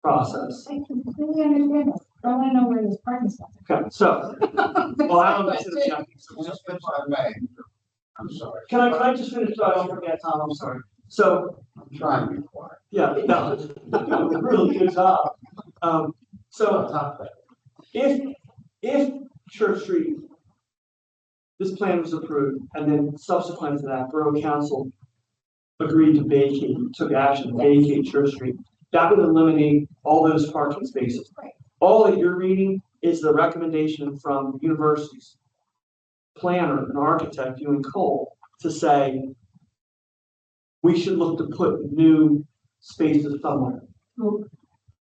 process. I completely understand this. I want to know where this parking spot is. Okay, so, well, Alan was interjecting, so Just if I may, I'm sorry, can I just finish so I don't forget, Tom, I'm sorry. So, I'm trying to be quiet. yeah, no, you're doing a really good job. So if Church Street, this plan was approved, and then subsequent to that, Borough Council agreed to vacate, took action to vacate Church Street, that would eliminate all those parking spaces. Right. All that you're reading is the recommendation from the university's planner and architect, Ewing Cole, to say we should look to put new spaces somewhere. Well,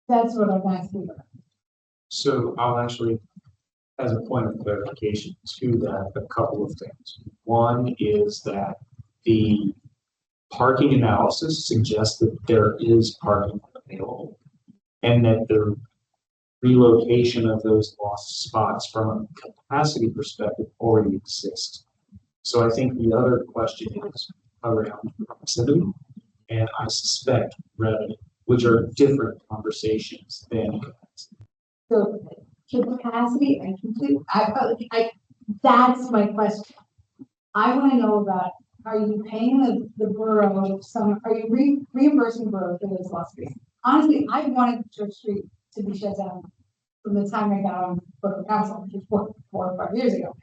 that's what I'm asking about. So I'll actually, as a point of clarification to that, a couple of things. One is that the parking analysis suggests that there is parking available and that the relocation of those lost spots from a capacity perspective already exists. So I think the other question is around proximity and I suspect revenue, which are different conversations than capacity. So capacity and that's my question. I want to know about, are you paying the borough are you reimbursing borough for those lost spaces? Honestly, I wanted Church Street to be shut down from the time I got on borough council, which was 4 or 5 years ago.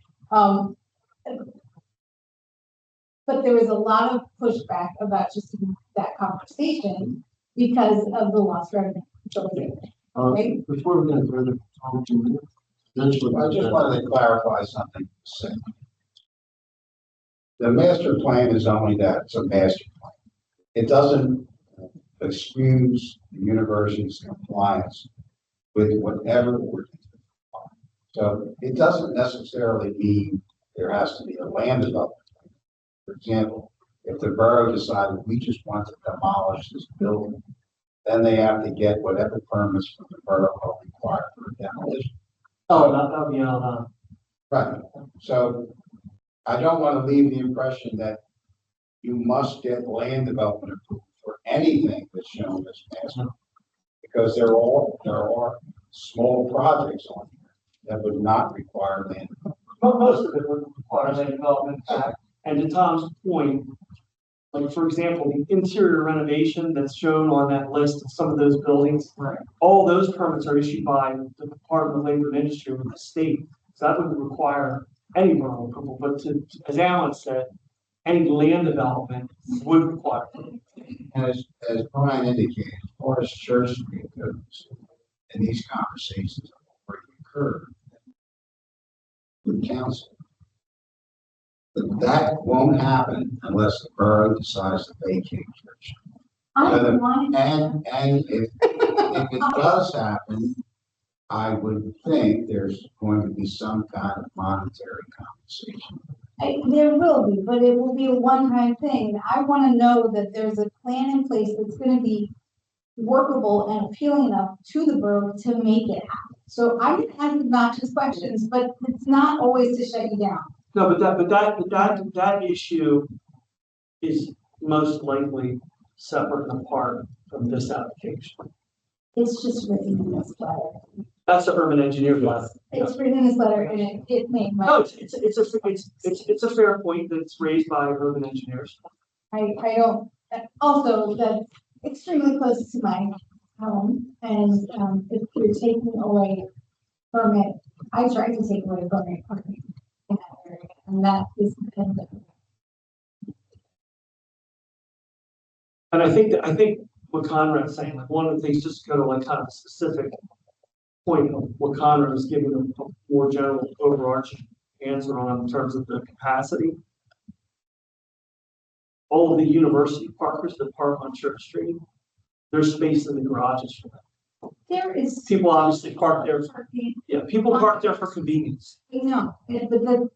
But there was a lot of pushback about just that conversation because of the lost revenue. Right? Before we get further, I just wanted to clarify something. The master plan is only that, it's a master plan. It doesn't excuse the university's compliance with whatever ordinance. So it doesn't necessarily mean there has to be a land development. For example, if the borough decided we just want to demolish this building, then they have to get whatever permits from the borough are required for demolition. Oh, that would be on, Right, so I don't want to leave the impression that you must get land development approval for anything that's shown as master. Because there are small projects on here that would not require land development. most of it would require land development back. And to Tom's point, like, for example, the interior renovation that's shown on that list of some of those buildings. Right. All those permits are issued by the Department of Labor and Industry with the state. So that wouldn't require any borough approval, but as Alan said, any land development would require. As Brian indicated, as far as Church Street goes, and these conversations have already occurred with council. But that won't happen unless the borough decides to vacate Church. I'm fine. And if it does happen, I would think there's going to be some kind of monetary compensation. There will be, but it will be a one-time thing. I want to know that there's a plan in place that's going to be workable and appealing enough to the borough to make it happen. So I can ask obnoxious questions, but it's not always to shut you down. No, but that issue is most likely separate and apart from this application. It's just written in this letter. That's the urban engineer letter. It's written in this letter and it made my. No, it's a fair point that's raised by urban engineers. I don't, also, that's extremely close to my home, and, if you're taking away permit, I tried to take away permit parking in that area, and that is dependent. And I think what Conrad's saying, like, one of the things, just to go to like kind of a specific point of what Conrad is giving a more general overarching answer on in terms of the capacity. All of the university parkers that park on Church Street, there's space in the garages for them. There is. People obviously park there. Parking. Yeah, people park there for convenience. No, but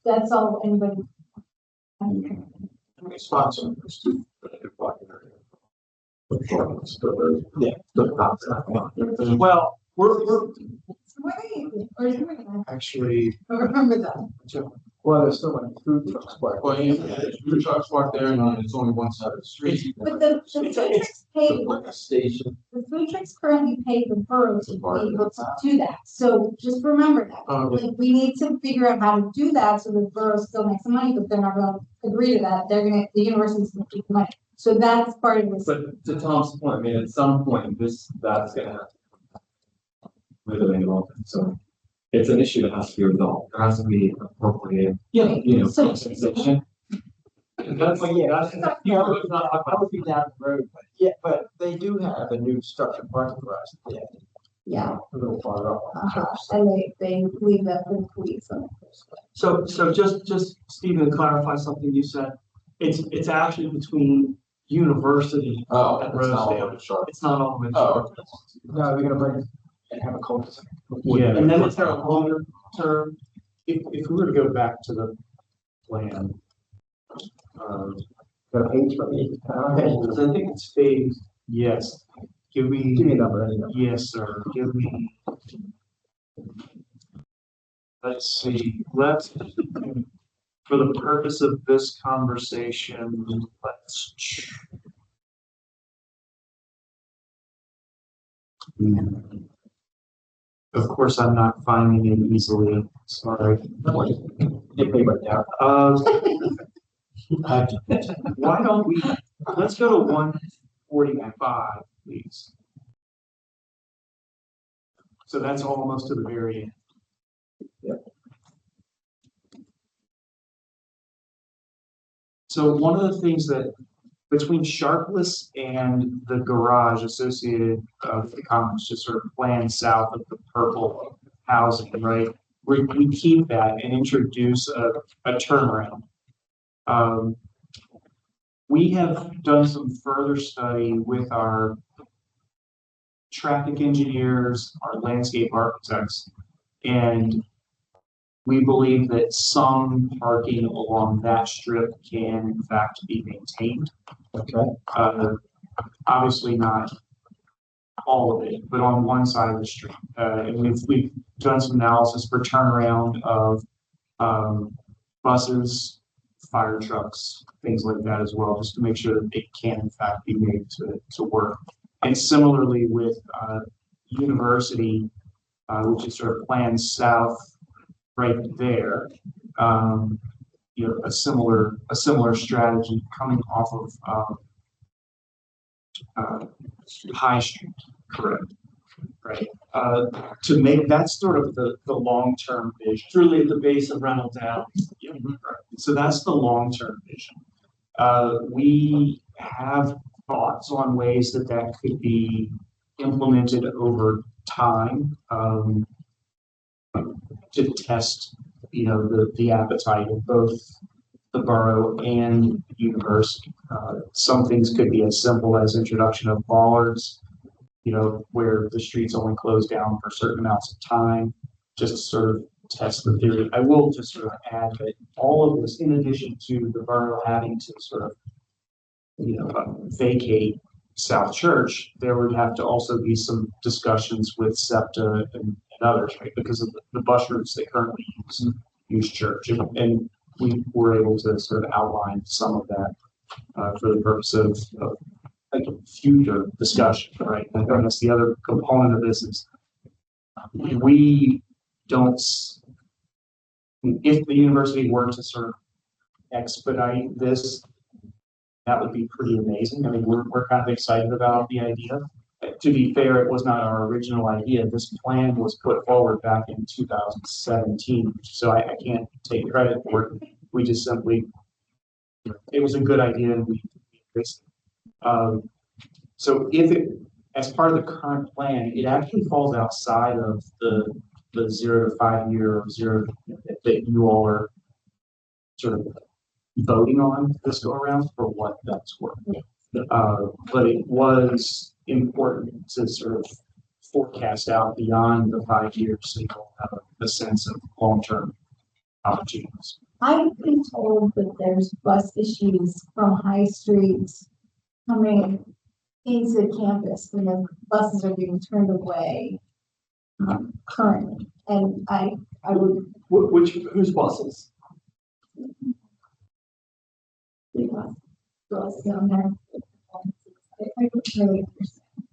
that's all anybody. Spots on this too. Yeah. Well, we're Actually, Remember that. Well, there's still like food trucks parked. Well, yeah, your truck's parked there and it's only one side of the street. But the food trucks pay, The station. the food trucks currently pay the borough to be able to do that. So just remember that. Like, we need to figure out how to do that so the borough still makes some money, but they're not gonna agree to that. The university's gonna keep the money. So that's part of this. But to Tom's point, I mean, at some point, that's gonna happen. With the land development, so it's an issue that has to be resolved. There has to be appropriate, So- compensation. That's, I would be down the road, but they do have a new structured parking garage there. Yeah. A little farther up on the church. And they leave that for the police on the first place. so just Stephen, to clarify something you said. It's actually between university Oh, and it's not all Rosedale. over Sharp. It's not all the way. Oh, No, we're gonna bring and have a cul-de-sac. yeah, And then it's a longer term. if we were to go back to the plan, Got a page for me? because I think it's phased, yes. Give me, Give me a number, any number. yes, sir, give me. Let's see, for the purpose of this conversation, let's. Of course, I'm not finding it easily, sorry. Get me right now. Why don't we, let's go to 145, please. So that's almost to the very end. So one of the things that between Sharpless and the garage associated with the commons, just sort of planned south of the purple housing, right? We keep that and introduce a turnaround. We have done some further study with our traffic engineers, our landscape architects, and we believe that some parking along that strip can in fact be maintained. Okay. Obviously not all of it, but on one side of the street. And we've done some analysis for turnaround of buses, fire trucks, things like that as well, just to make sure that it can in fact be made to work. And similarly with university, which is sort of planned south right there. You know, a similar strategy coming off of High Street, correct? Right. To make that sort of the long-term vision. Truly at the base of Reynolds Alley. Yeah, right. So that's the long-term vision. We have thoughts on ways that that could be implemented over time, to test, you know, the appetite of both the borough and the university. Some things could be as simple as introduction of bollards, you know, where the streets only close down for certain amounts of time, just to sort of test the theory. I will just sort of add that all of this, in addition to the borough having to sort of, you know, vacate South Church, there would have to also be some discussions with SEPTA and others, right? Because of the bus routes they currently use Church. And we were able to sort of outline some of that for the purpose of like future discussion, right? And that's the other component of this is we don't, if the university were to sort of expedite this, that would be pretty amazing. I mean, we're kind of excited about the idea. To be fair, it was not our original idea. This plan was put forward back in 2017, so I can't take credit for it. We just simply, it was a good idea and we embraced it. So if it, as part of the current plan, it actually falls outside of the 0 to 5 year or zero that you all are sort of voting on this go around for what that's worth. But it was important to sort of forecast out beyond the 5 years so you'll have a sense of long-term opportunities. I've been told that there's bus issues from High Street coming into campus when the buses are being turned away currently. And I would. Whose buses? Bus down there. I don't really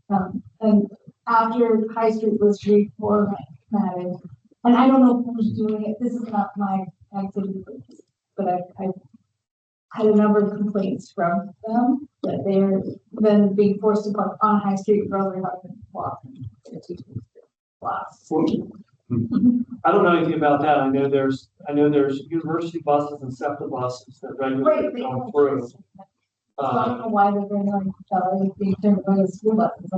understand. And after High Street was reformatted, and I don't know who's doing it, this is not my activity, but I had a number of complaints from them that they're then being forced to park on High Street rather than walk. I don't know anything about that. I know there's university buses and SEPTA buses that regularly go through. So I don't know why they're being turned away as school buses.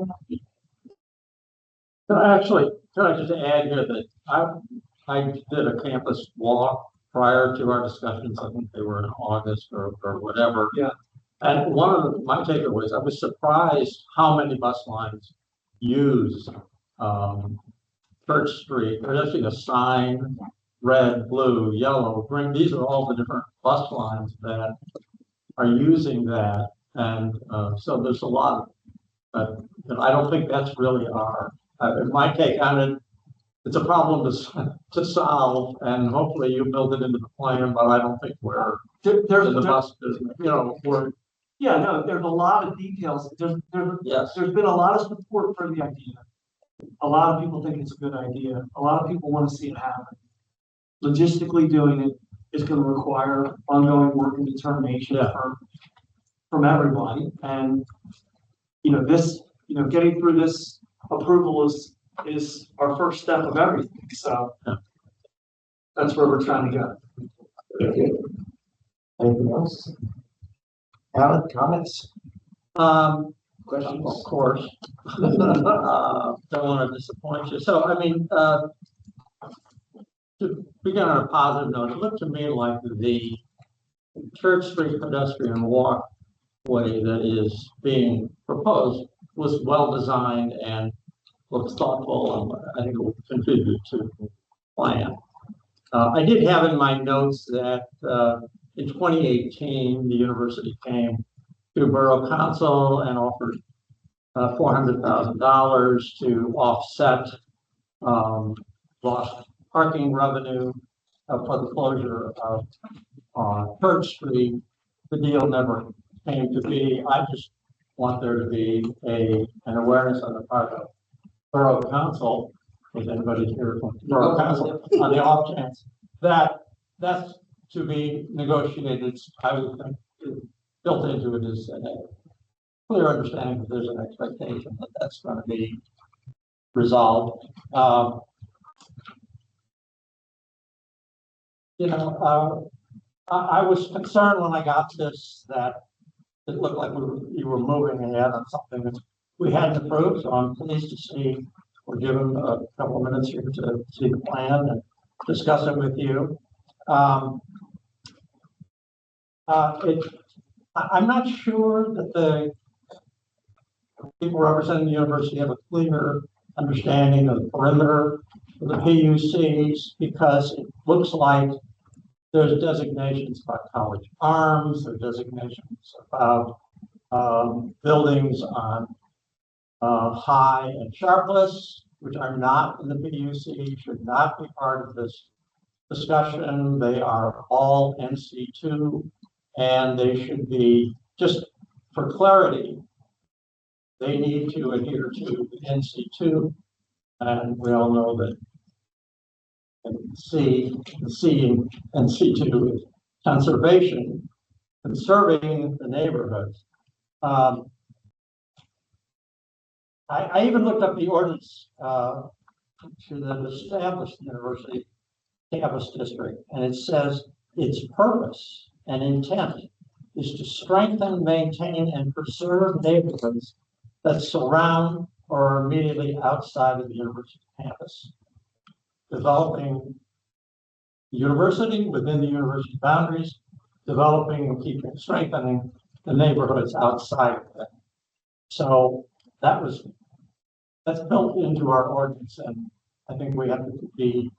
So actually, can I just add here that I did a campus walk prior to our discussions. I think they were in August or whatever. Yeah. And one of my takeaways, I was surprised how many bus lines use Church Street. There's actually a sign, red, blue, yellow, green. These are all the different bus lines that are using that. And so there's a lot of, I don't think that's really our, my take on it. It's a problem to solve, and hopefully you build it into the plan, but I don't think we're in the bus business, you know, we're. Yeah, no, there's a lot of details. There's been a lot of support for the idea. A lot of people think it's a good idea. A lot of people want to see it happen. Logistically doing it is going to require ongoing work and determination from everybody. And, you know, this, you know, getting through this approval is our first step of everything. So that's where we're trying to go. Anything else? Alan, comments? Questions? Of course. Don't want to disappoint you. So, I mean, to begin on a positive note, it looked to me like the Church Street pedestrian walkway that is being proposed was well designed and looks thoughtful, and I think it will contribute to the plan. I did have in my notes that in 2018, the university came to Borough Council and offered $400,000 to offset lost parking revenue for the closure of Church Street. The deal never came to be. I just want there to be an awareness on the part of Borough Council, if anybody's here from Borough Council, on the off chance that's to be negotiated, I would think, built into it is a clear understanding that there's an expectation that that's going to be resolved. I was concerned when I got this that it looked like you were moving ahead on something that we hadn't approved, so I'm pleased to see we're given a couple of minutes here to see the plan and discuss it with you. I'm not sure that the people representing the university have a clear understanding of the perimeter of the PUCs, because it looks like there's designations about college arms, there's designations about buildings on High and Sharpless, which are not in the PUC, should not be part of this discussion. They are all NC2, and they should be, just for clarity, they need to adhere to NC2, and we all know that C and C2 is conservation, conserving the neighborhoods. I even looked up the ordinance to the established university campus district, and it says its purpose and intent is to strengthen, maintain, and preserve neighborhoods that surround or are immediately outside of the university campus, developing the university within the university boundaries, developing and keeping strengthening the neighborhoods outside of it. So that's built into our ordinance, and I think we have to be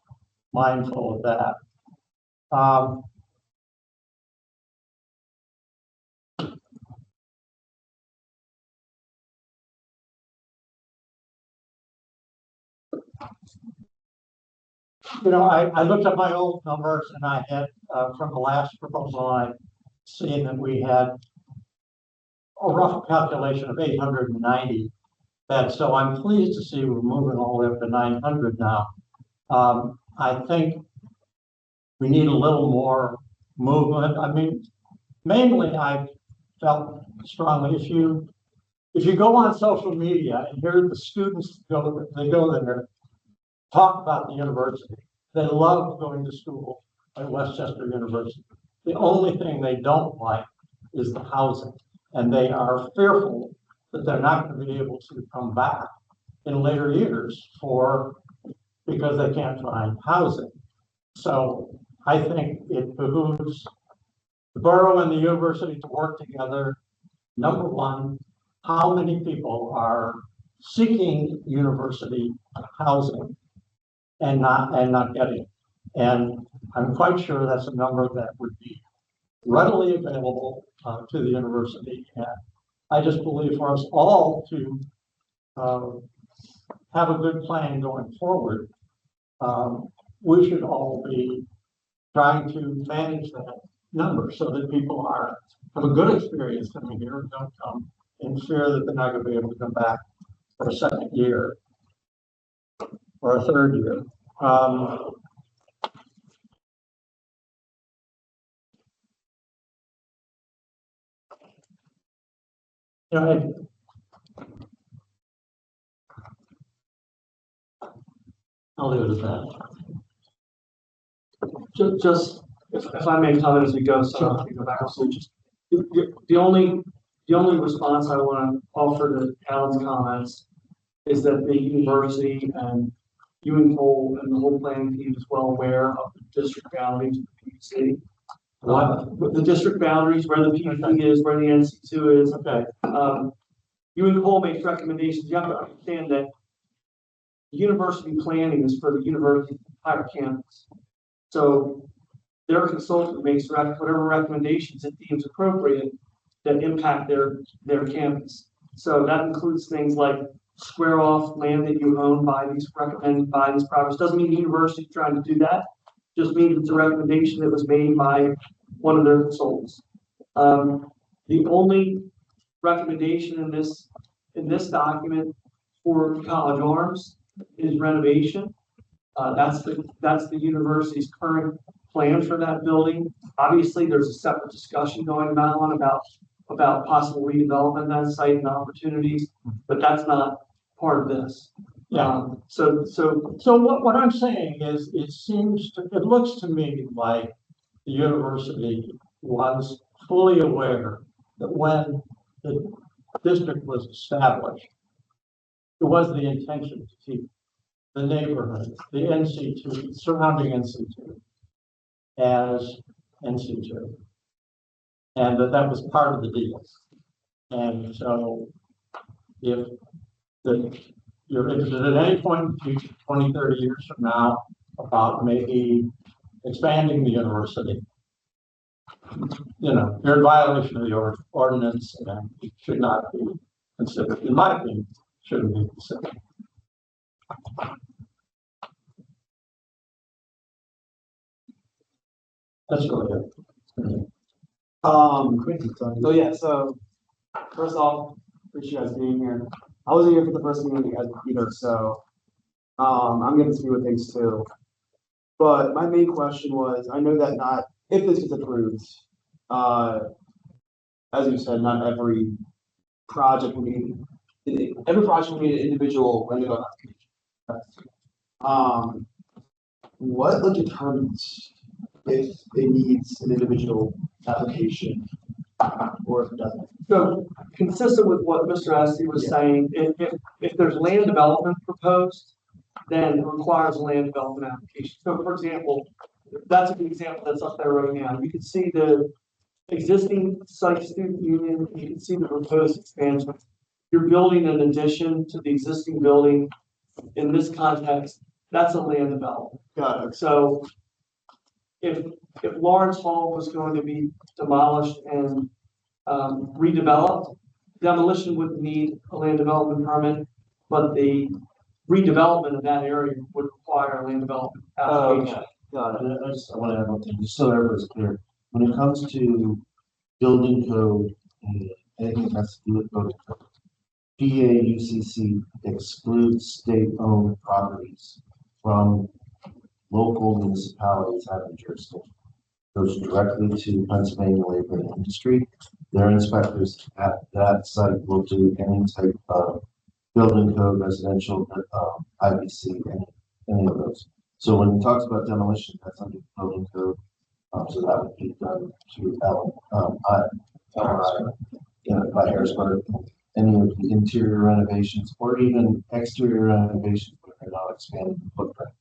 mindful of that. I looked at my old numbers, and I had from the last proposal, I seen that we had a rough calculation of 890 beds. So I'm pleased to see we're moving all the way up to 900 now. I think we need a little more movement. I mean, mainly I felt strongly if you go on social media and hear the students go there, talk about the university. They love going to school at Westchester University. The only thing they don't like is the housing, and they are fearful that they're not going to be able to come back in later years because they can't find housing. So I think it behooves the borough and the university to work together. Number one, how many people are seeking university housing and not getting it? And I'm quite sure that's a number that would be readily available to the university. And I just believe for us all to have a good plan going forward, we should all be trying to manage that number so that people have a good experience coming here and don't come in fear that they're not going to be able to come back for a second year or a third year. I'll leave it at that. Just if I may comment as we go, so we go back. So just the only response I want to offer to Alan's comments is that the university and you and Cole and the whole planning team is well aware of the district boundaries of the PUC. The district boundaries, where the PUC is, where the NC2 is. Okay. You and Cole makes recommendations. You have to understand that university planning is for the university's entire campus. So their consultant makes whatever recommendations it deems appropriate that impact their campus. So that includes things like square off land that you own by these recommended by these properties. Doesn't mean the university is trying to do that. Just means it's a recommendation that was made by one of their consultants. The only recommendation in this document for College Arms is renovation. That's the university's current plan for that building. Obviously, there's a separate discussion going on about possible redevelopment of that site and opportunities, but that's not part of this. Yeah. So So what I'm saying is, it looks to me like the university was fully aware that when the district was established, it was the intention to keep the neighborhood, the NC2, surrounding NC2 as NC2. And that was part of the deal. And so if you're interested at any point in the future, 20, 30 years from now, about maybe expanding the university, you're in violation of the ordinance, and it should not be considered, in my opinion, shouldn't be considered. That's really it. So yeah, so first off, appreciate you guys being here. I wasn't here for the first meeting with you guys either, so I'm getting to speed with things too. But my main question was, I know that not, if this gets approved, as you said, not every project will need, every project will need an individual land development application. What determines if it needs an individual application or if it doesn't? So consistent with what Mr. Asti was saying, if there's land development proposed, then it requires a land development application. So for example, that's a good example that's up there right now. You can see the existing site student union, you can see the proposed expansion. You're building an addition to the existing building. In this context, that's a land development. Got it. So if Lawrence Hall was going to be demolished and redeveloped, demolition would need a land development permit, but the redevelopment of that area would require a land development application. Got it. I want to add one thing, just so everyone's clear. When it comes to building code and anything that has to do with building code, PAUCC excludes state-owned properties from local municipalities having jurisdiction. Goes directly to Pennsylvania Labor and Industry. Their inspectors at that site will do any type of building code, residential, IBC, any of those. So when he talks about demolition, that's under building code. So that would be done through by Harrisburg. Any of the interior renovations or even exterior renovations that are not expanding the footprint.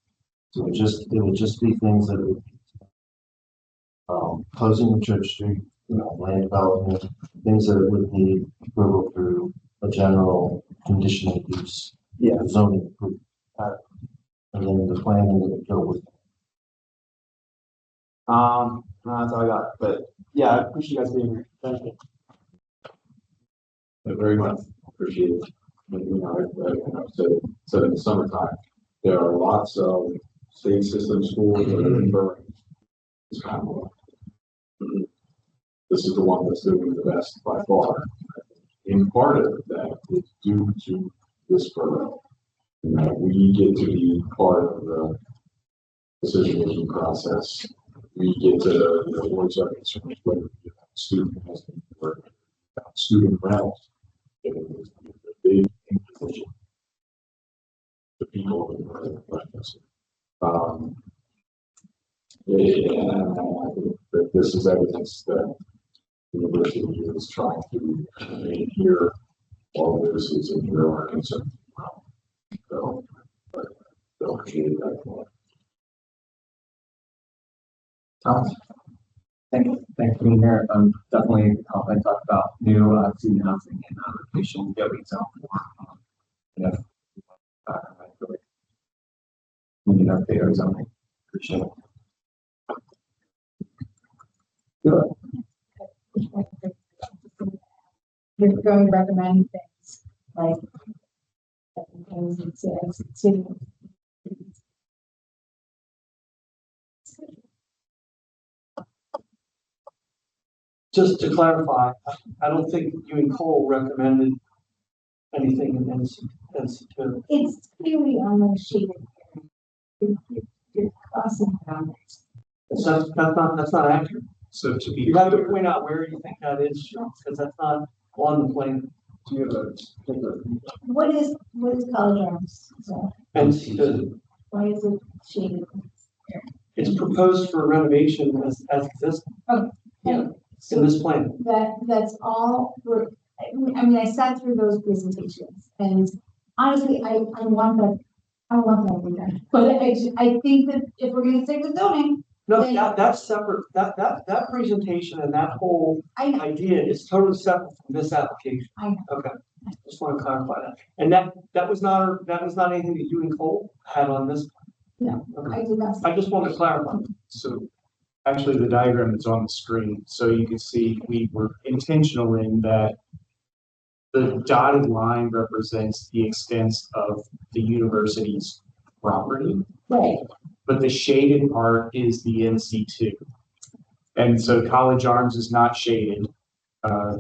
So it would just be things that would closing the Church Street, land development, things that would need approval through a general conditional use. Yeah. Zoning approval. And then the planning that would go with it. That's all I got. But yeah, I appreciate you guys being here. Thank you. Very much appreciate it. I've said in the summertime, there are lots of state system schools that are in Berkeley. It's kind of this is the one that's doing the best by far. And part of that is due to this program. We get to be part of the decision-making process. We get to the voice our concerns, whether student has or student rentals. It is a big imposition. The people who are in practice. That this is evidence that the university is trying to hear all of this is in here our concerns. So, they'll appreciate that more. Thank you for being here. Definitely help I talk about new student housing and location building zone for we update our zoning. Appreciate it. You're going to recommend things like to Just to clarify, I don't think you and Cole recommended anything in NC2. it's clearly on the sheet. You're crossing boundaries. That's not accurate. So to be You have to clear, point out where you think that is, because that's not on the plan. Do you have a particular? What is College Arms? So And why is it shaded? it's proposed for renovation as existing. Okay. Yeah, in So this plan. that's all, I mean, I sat through those presentations and honestly, I want that redone. But I think that if we're gonna stick with zoning, No, then that's separate. That presentation and that whole I know, idea is totally separate from this application. I know. Okay, just want to clarify that. And that was not anything that you and Cole had on this. No, Okay. I did not. I just wanted to clarify. so actually the diagram that's on the screen, so you can see we were intentional in that the dotted line represents the extent of the university's property, Right, but the shaded part is the NC2. And so College Arms is not shaded.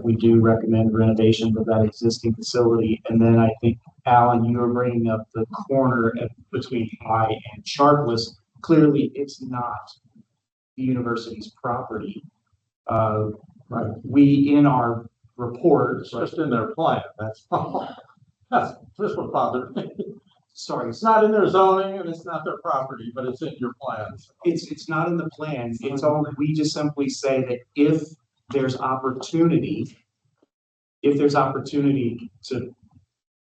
We do recommend renovation of that existing facility. And then I think, Alan, you were bringing up the corner between High and Sharpless. Clearly, it's not the university's property. Right. We, in our report, It's just in their plan, that's all. That's what bothered me. sorry, It's not in their zoning and it's not their property, but it's in your plans. it's not in the plan. It's all, we just simply say that if there's opportunity to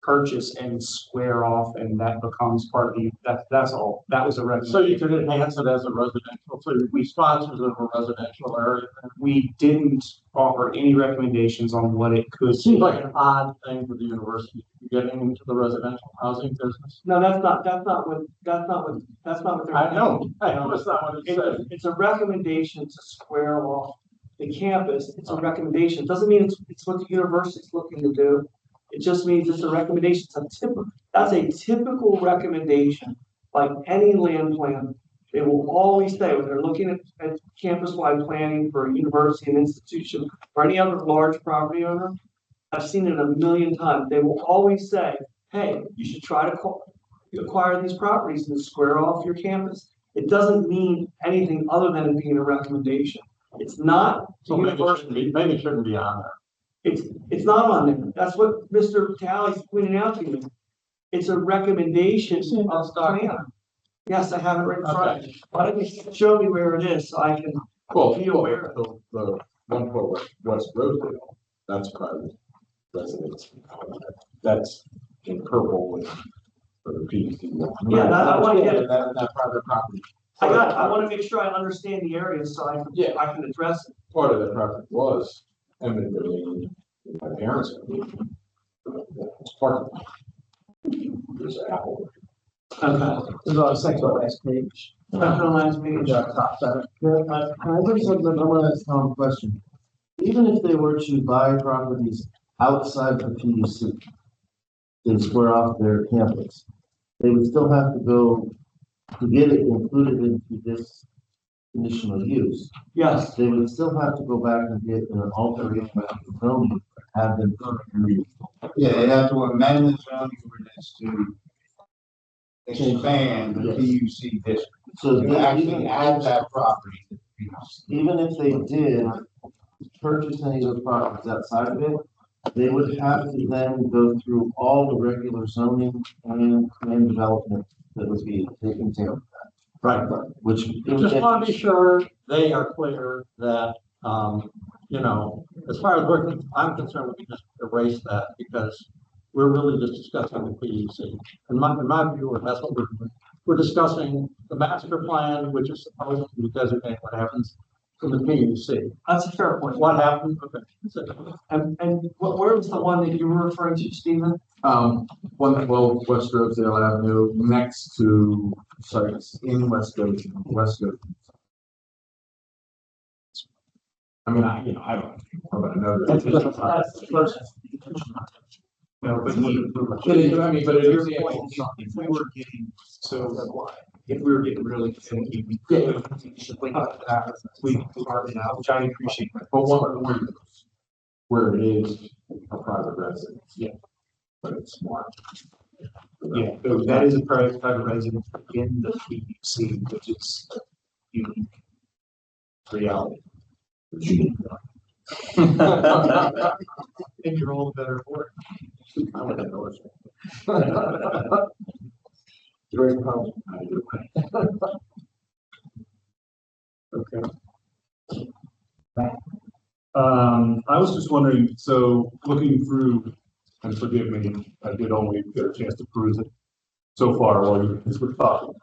purchase and square off, and that becomes part of the, that's all. That was a So recommendation. you could enhance it as a residential, so we sponsors of a residential area. We didn't offer any recommendations on what it could It seems be. like an odd thing for the university to be getting into the residential housing business. No, that's not what they're. I know, that's not what it says. It's a recommendation to square off the campus. It's a recommendation. It doesn't mean it's what the university's looking to do. It just means it's a recommendation. That's a typical recommendation, like any land plan. They will always say, when they're looking at campus-wide planning for a university, an institution, or any other large property owner, I've seen it a million times. They will always say, hey, you should try to acquire these properties and square off your campus. It doesn't mean anything other than it being a recommendation. It's not the So university. maybe it shouldn't be on there. It's not on there. That's what Mr. Talley's pointing out to you. It's a recommendation of the plan. Yes, I have it right in front of me. Why don't you show me where it is so I can be aware of it? The 112 West Rosedale, that's private residence. That's in purple and for the PDC. Yeah, I want to get it. That private property. I got it. I want to make sure I understand the area so I can address it. Part of that property was eminent domain in my parents. It's part of it. There's an apple. Okay. There's a second to last page. That's the last page. Yeah, top center. I just have another question. Even if they were to buy properties outside the PUC, they square off their campus, they would still have to go to get it included into this conditional use. Yes, They would still have to go back and get an alteration of the zoning, have them. Yeah, they have to amend the zoning ordinance to expand the PUC district. So To actually add that property to the PUC. even if they did purchase any of the properties outside of it, they would have to then go through all the regular zoning and development that would be taken care of. Right. Which. Just want to be sure they are clear that, you know, as far as I'm concerned, we can just erase that because we're really just discussing the PUC. In my view, that's what we're doing. We're discussing the master plan, which is supposed to designate what happens in the PUC. that's a fair point. What happened? Okay. And where was the one that you were referring to, Stephen? 112 West Rosedale Avenue, next to sites in West Goshen. I mean, I don't know, but I know that. That's the first. No, but I mean, but it is. if we were getting, so if we were getting really finicky, we could, we carve it out, which I appreciate. But one where it is a private residence. Yeah. But it's smart. Yeah, so that is a private residence in the PUC, which is unique. reality. And you're all the better for it. I would endorse it. Very powerful. Okay. I was just wondering, so looking through, and forgive me, I did only get a chance to peruse it so far while you guys were talking.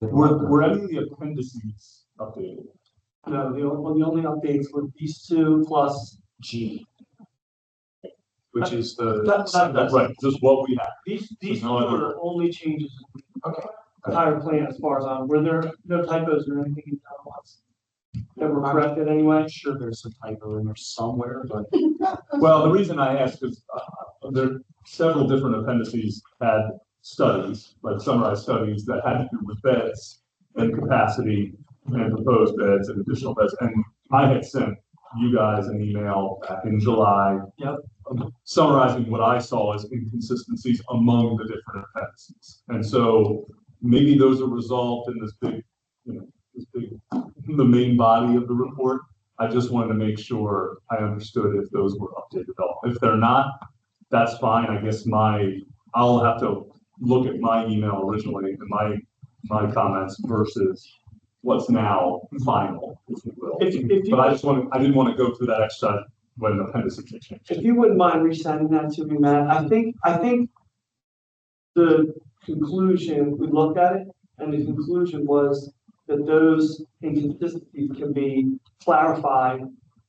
Were any of the appendices updated? No, the only updates were these two plus G, which is the. That's Right, just what we have. these two no are other- the only changes. Okay. Entire plan as far as were there no typos or anything in that ones that were corrected anyway? I'm sure there's a typo in there somewhere, but Well, the reason I asked is there several different appendices had studies, like summarized studies that had to do with beds and capacity and proposed beds and additional beds. And I had sent you guys an email back in July. Yep. Summarizing what I saw as inconsistencies among the different appendices. And so maybe those are resolved in this big, the main body of the report. I just wanted to make sure I understood if those were updated at all. If they're not, that's fine. I guess I'll have to look at my email originally and my comments versus what's now final, if you will. If you But I didn't want to go through that exercise when the appendices changed. If you wouldn't mind resending that to me, Matt, I think the conclusion, we looked at it, and the conclusion was that those inconsistencies can be clarified,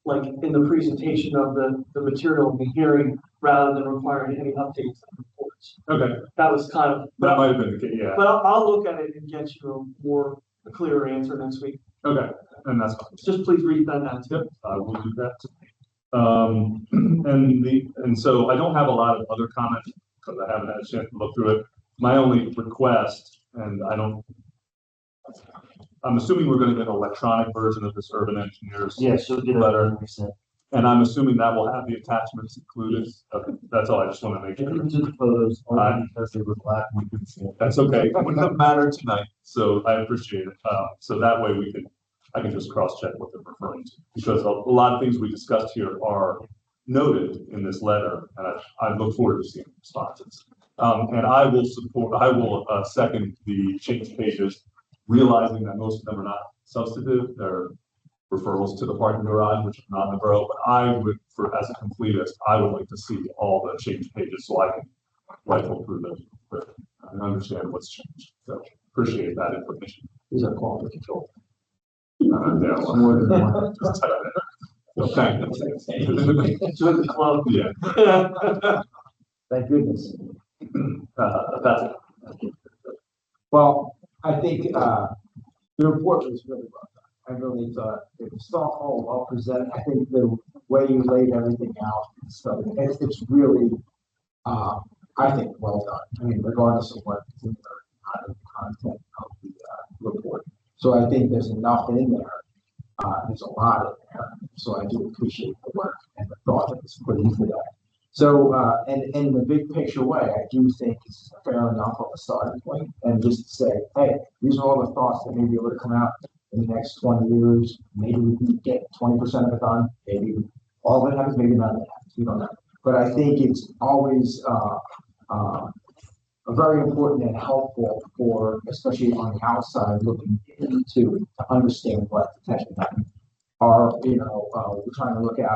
like in the presentation of the material of the hearing, rather than requiring any updates to the reports. Okay, That was kind of, that might have been the case, yeah. but I'll look at it and get you a clearer answer next week. Okay, and that's fine. Just please resend that to me. Yep, I will do that. And so I don't have a lot of other comments because I haven't had a chance to look through it. My only request, and I'm assuming we're gonna get an electronic version of this urban engineers. Yes, you'll get a letter. percent. And I'm assuming that will have the attachments included. Okay, that's all. I just want to make You sure. can do the photos Alright. only because they were black and you couldn't see it. That's okay. It wouldn't matter tonight, so I appreciate it. So that way I can just cross-check what they're referring to. Because a lot of things we discussed here are noted in this letter, and I look forward to seeing responses. And I will second the change pages, realizing that most of them are not substantive. They're referrals to the parking garage, which is not in the borough, but I would, as a completist, I would like to see all the change pages so I can rifle through them and understand what's changed. So appreciate that information. These are quality control. Yeah, well, More than one. so thank you. Join the club. Yeah, Thank goodness. that's it. Well, I think, the report was really well done. I really thought it was thoughtful, well presented. I think the way you laid everything out and stuff, it's really, I think, well done. I mean, regardless of what is in the content of the report. So I think there's enough in there. There's a lot in there. So I do appreciate the work and the thought that was put into that. So, and in the big picture way, I do think it's fair enough of a starting point, and just to say, hey, these are all the thoughts that may be able to come out in the next 20 years. Maybe we can get 20% of it done. Maybe all of it happens, maybe none of it happens. We don't know. But I think it's always very important and helpful for, especially on the outside, looking into to understand what potentially happens. We're trying to look at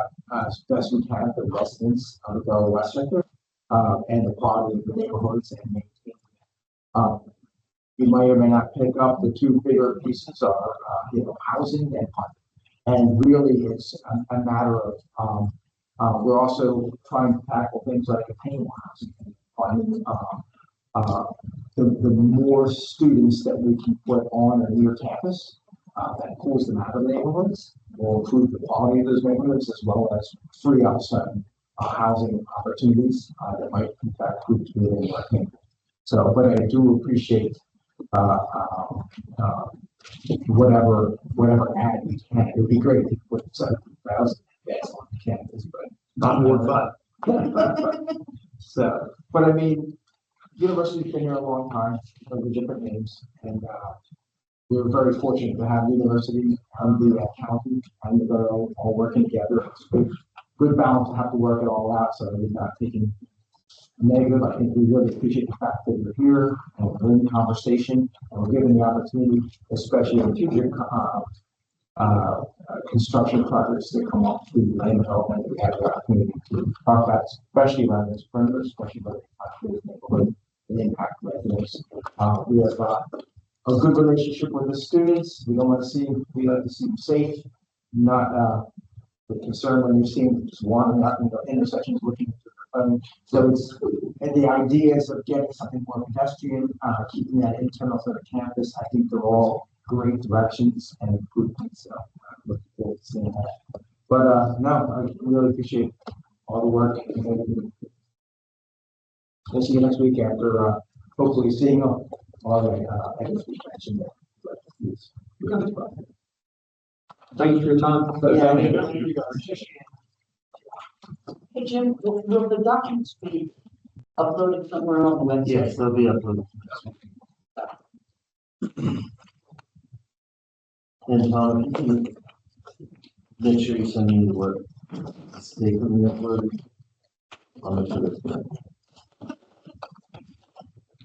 as best we can the residents of the Borough Westchester and the quality of the neighborhoods and maintain. You may or may not pick up the two bigger pieces are housing and parking. And really, it's a matter of we're also trying to tackle things like attainable housing and finding the more students that we can put on or near campus. That pulls them out of the neighborhoods, will improve the quality of those neighborhoods as well as free up some housing opportunities that might in fact prove to be a little more attainable. So, but I do appreciate whatever ad we can. It would be great if you put 7,000 beds on the campus, but Not more fun. So, but I mean, university's been here a long time, under different names, and we're very fortunate to have the university and the county and the borough all working together. It's good balance to have to work it all out, so we're not taking negative. I think we really appreciate the fact that you're here and we're in the conversation and we're given the opportunity, especially in future construction projects that come up through land development. We have the opportunity to talk about, especially around this perimeter, especially around the neighborhood and impact residents. We have a good relationship with the students. We like to see them safe, not the concern when you're seeing just wandering out in the intersections looking. So it's, and the ideas of getting something more pedestrian, keeping that internal to the campus, I think they're all great directions and improvements. So looking forward to seeing that. But no, I really appreciate all the work. We'll see you next week after hopefully seeing all the items we mentioned. Thank you for your time. Hey, Jim, will the documents be uploaded somewhere on the website? Yes, they'll be uploaded. And Tom, you can make sure you send me the work. They can be uploaded. I'll make sure that's done.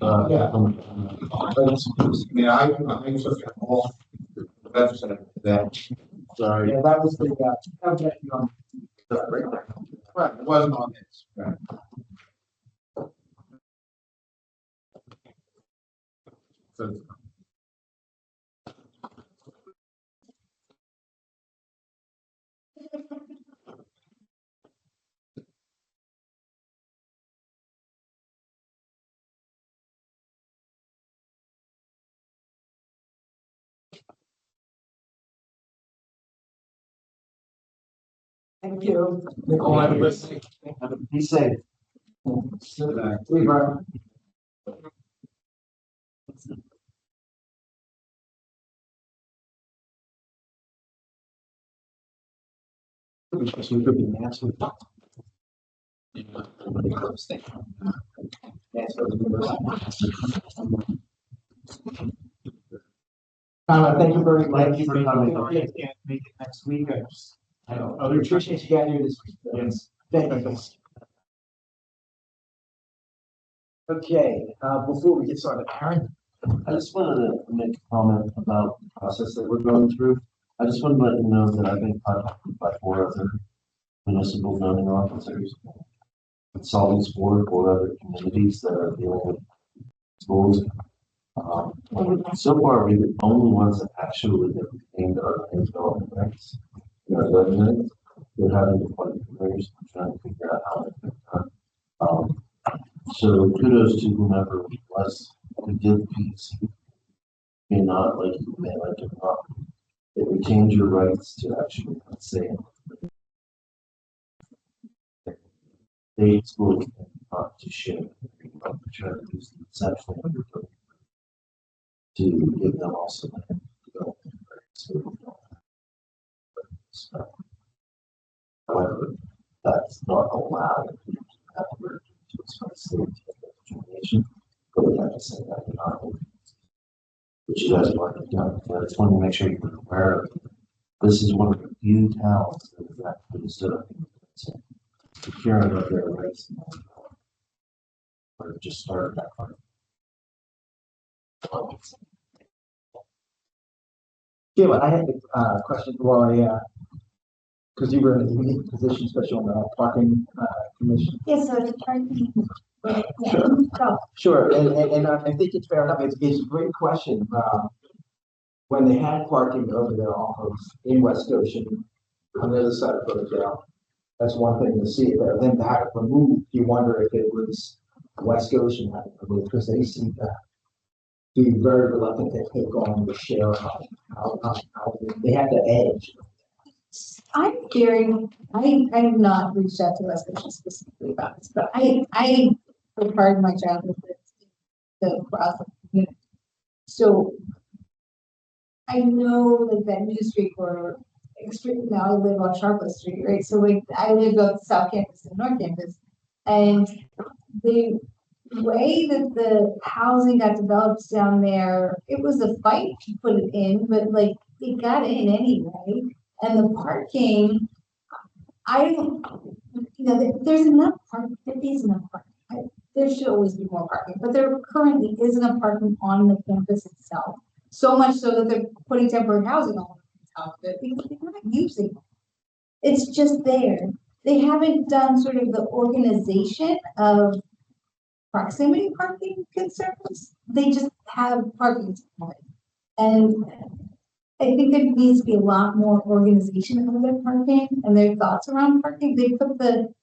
Yeah, I took it off the website that, Sorry. Yeah, that was the, on right, it wasn't on this. Right. So, Thank you. Be safe. Hey, Brian. We could be nasty. Thank you very much. Thank you for coming. I can't make it next week. I appreciate you getting here this week. Yes. Thank you. Okay, before we get started, Aaron. I just wanted to make a comment about the process that we're going through. I just wanted to let you know that I've been contacted by 4 other municipal zoning officers, consultants for 4 other communities that are dealing with schools. So far, we're the only ones that actually have retained our land development rights. We're having to fight lawyers trying to figure out how to get it done. So kudos to whomever was who did PEC. May not like you, may like it not. It retains your rights to actually say it. State schools not to share. Try to use the exception to give them also development rights. However, that's not allowed to express state determination. But we have to say that in our ordinance. But you guys want to done. I just want to make sure you're aware of it. This is one of the few towns that is actually stood up securing of their rights. Or just started that part. Yeah, but I had a question while because you were in a unique position, especially on the parking commission. Yes, so the parking. Sure, and I think it's fair enough. It's a great question. When they had parking over there off of in West Goshen, on the other side of Philadelphia, that's one thing to see it there. Then to have it removed, you wonder if it was West Goshen had it removed because they seem to be very reluctant to take on the share of how they have the edge. I'm hearing, I have not reached out to West Coast specifically about this, but I for part of my childhood with the process. So I know like that new street corridor, now I live on Sharpless Street, right? So like I live on South Campus and North Campus, and they way that the housing got developed down there, it was a fight to put it in, but like, it got in anyway. And the parking, I don't, there's enough parking, there is enough parking. There should always be more parking, but there currently is enough parking on the campus itself. So much so that they're putting temporary housing on top of it because they're not using it. It's just there. They haven't done sort of the organization of proximity parking concerns. They just have parking. And I think there needs to be a lot more organization of their parking and their thoughts around parking. They put the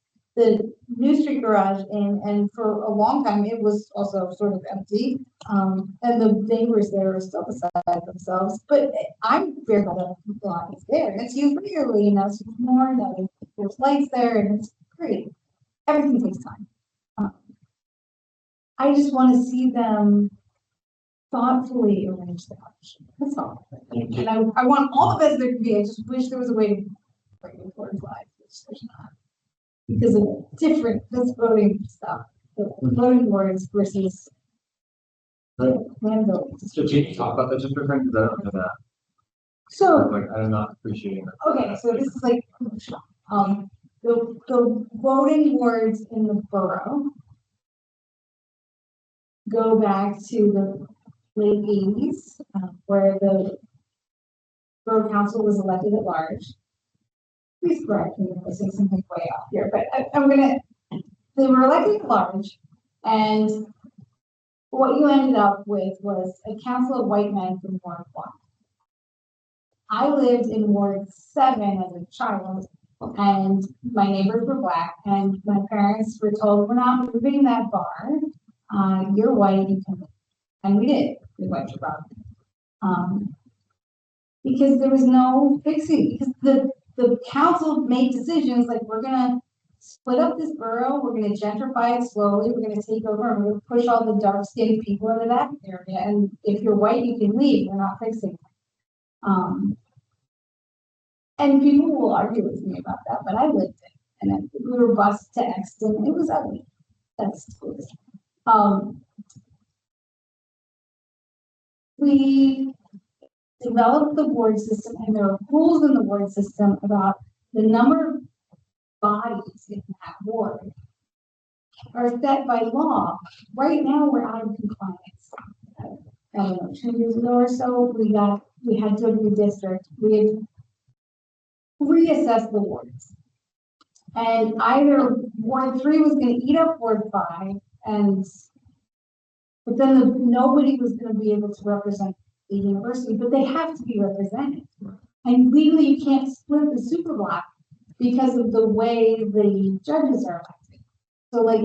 New Street garage in, and for a long time it was also sort of empty. And the neighbors there are still beside themselves. But I'm very glad that the lot is there. And it's used regularly, so it's more that there's lights there, and it's great. Everything takes time. I just want to see them thoughtfully arrange the option. That's all. And I want all the best there can be. I just wish there was a way to bring it towards life, which there's not. Because of different, this voting stuff, the voting boards versus land buildings. So can you talk about that just for a second? Because I don't know that. So, Like, I'm not appreciating that. okay, so this is like, the voting boards in the borough go back to the late 80s, where the borough council was elected at large. Please correct me if I say something way off here, but they were elected at large, and what you ended up with was a council of white men from Ward 1. I lived in Ward 7 as a child, and my neighbors were black, and my parents were told, we're not moving that bar. You're white, you can, and we did. We went to Rob. Because there was no fixing, because the council made decisions like, we're gonna split up this borough, we're gonna gentrify it slowly, we're gonna take over, and we're gonna push all the dark-skinned people into that area, and if you're white, you can leave, we're not fixing it. And people will argue with me about that, but I lived it, and then we were bused to Exton, it was ugly. That's we developed the ward system, and there are rules in the ward system about the number of bodies in that ward are set by law. Right now, we're out of compliance. I don't know, 2 years ago or so, we had to redistrict. We had reassessed the wards, and either Ward 3 was going to eat up Ward 5, but then nobody was going to be able to represent the university, but they have to be represented. And legally, you can't split the super block because of the way the judges are elected. So like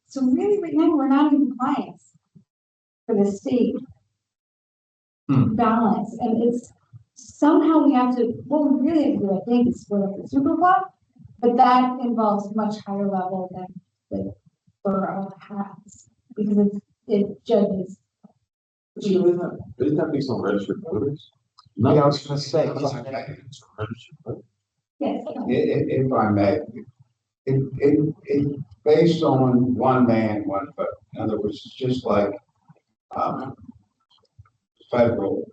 so really right now we're not in compliance for the state balance. And it's somehow we have to, what we really have to do, I think, is split up the super block, but that involves much higher level than the borough has because it judges. Isn't that based on registered voters? Yeah, I was gonna say. Yes. If I may, it based on one man, one vote. In other words, it's just like, federal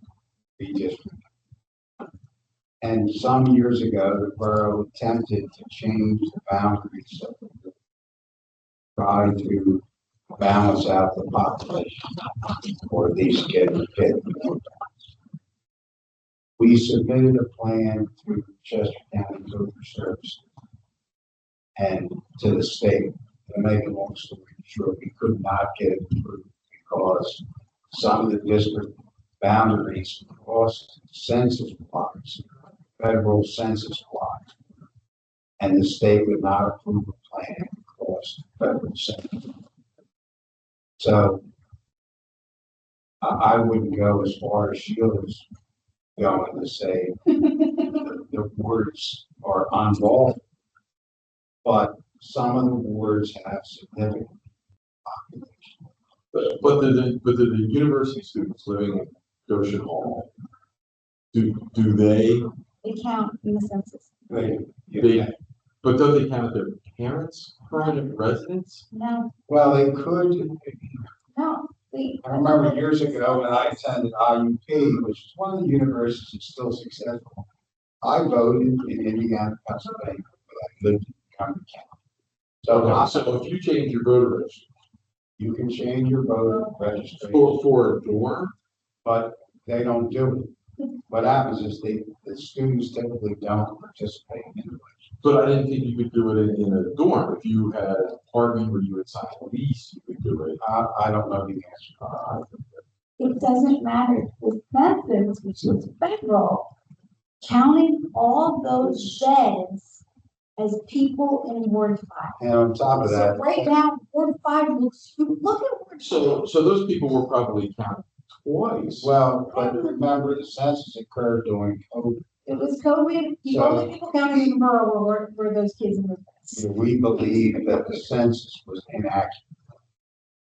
redistricting. And some years ago, the borough attempted to change the boundaries of the try to balance out the population, or at least get. We submitted a plan through Chester County Voter Services and to the state. To make a long story short, we could not get it approved because some of the district boundaries crossed census blocks, federal census blocks, and the state would not approve a plan across federal census. So I wouldn't go as far as Sheila's going to say the words are unlawful, but some of the words have significant population. But the university students living in Goshen Hall, do they? They count in the census. They But don't they count their parents' permanent residence? No, Well, they could, no, I remember years ago when I attended IUP, which is one of the universities that's still successful. I voted in Indiana, Pennsylvania, but I lived in Montgomery County. So Okay, I- so if you change your voter registration you can change your voter registration, for a dorm, but they don't do it. What happens is the students typically don't participate in it. but I didn't think you could do it in a dorm. If you had an apartment where you would sign a lease, you could do it. I don't know the answer. it doesn't matter. The census, which is federal, counting all those beds as people in Ward 5. And on top of So that, right now, Ward 5 looks, look at Ward 5. So those people were probably counted twice. well, but remember, the census occurred during COVID. It was COVID, the So- only people counting in the borough were those kids in the beds. We believe that the census was inaccurate.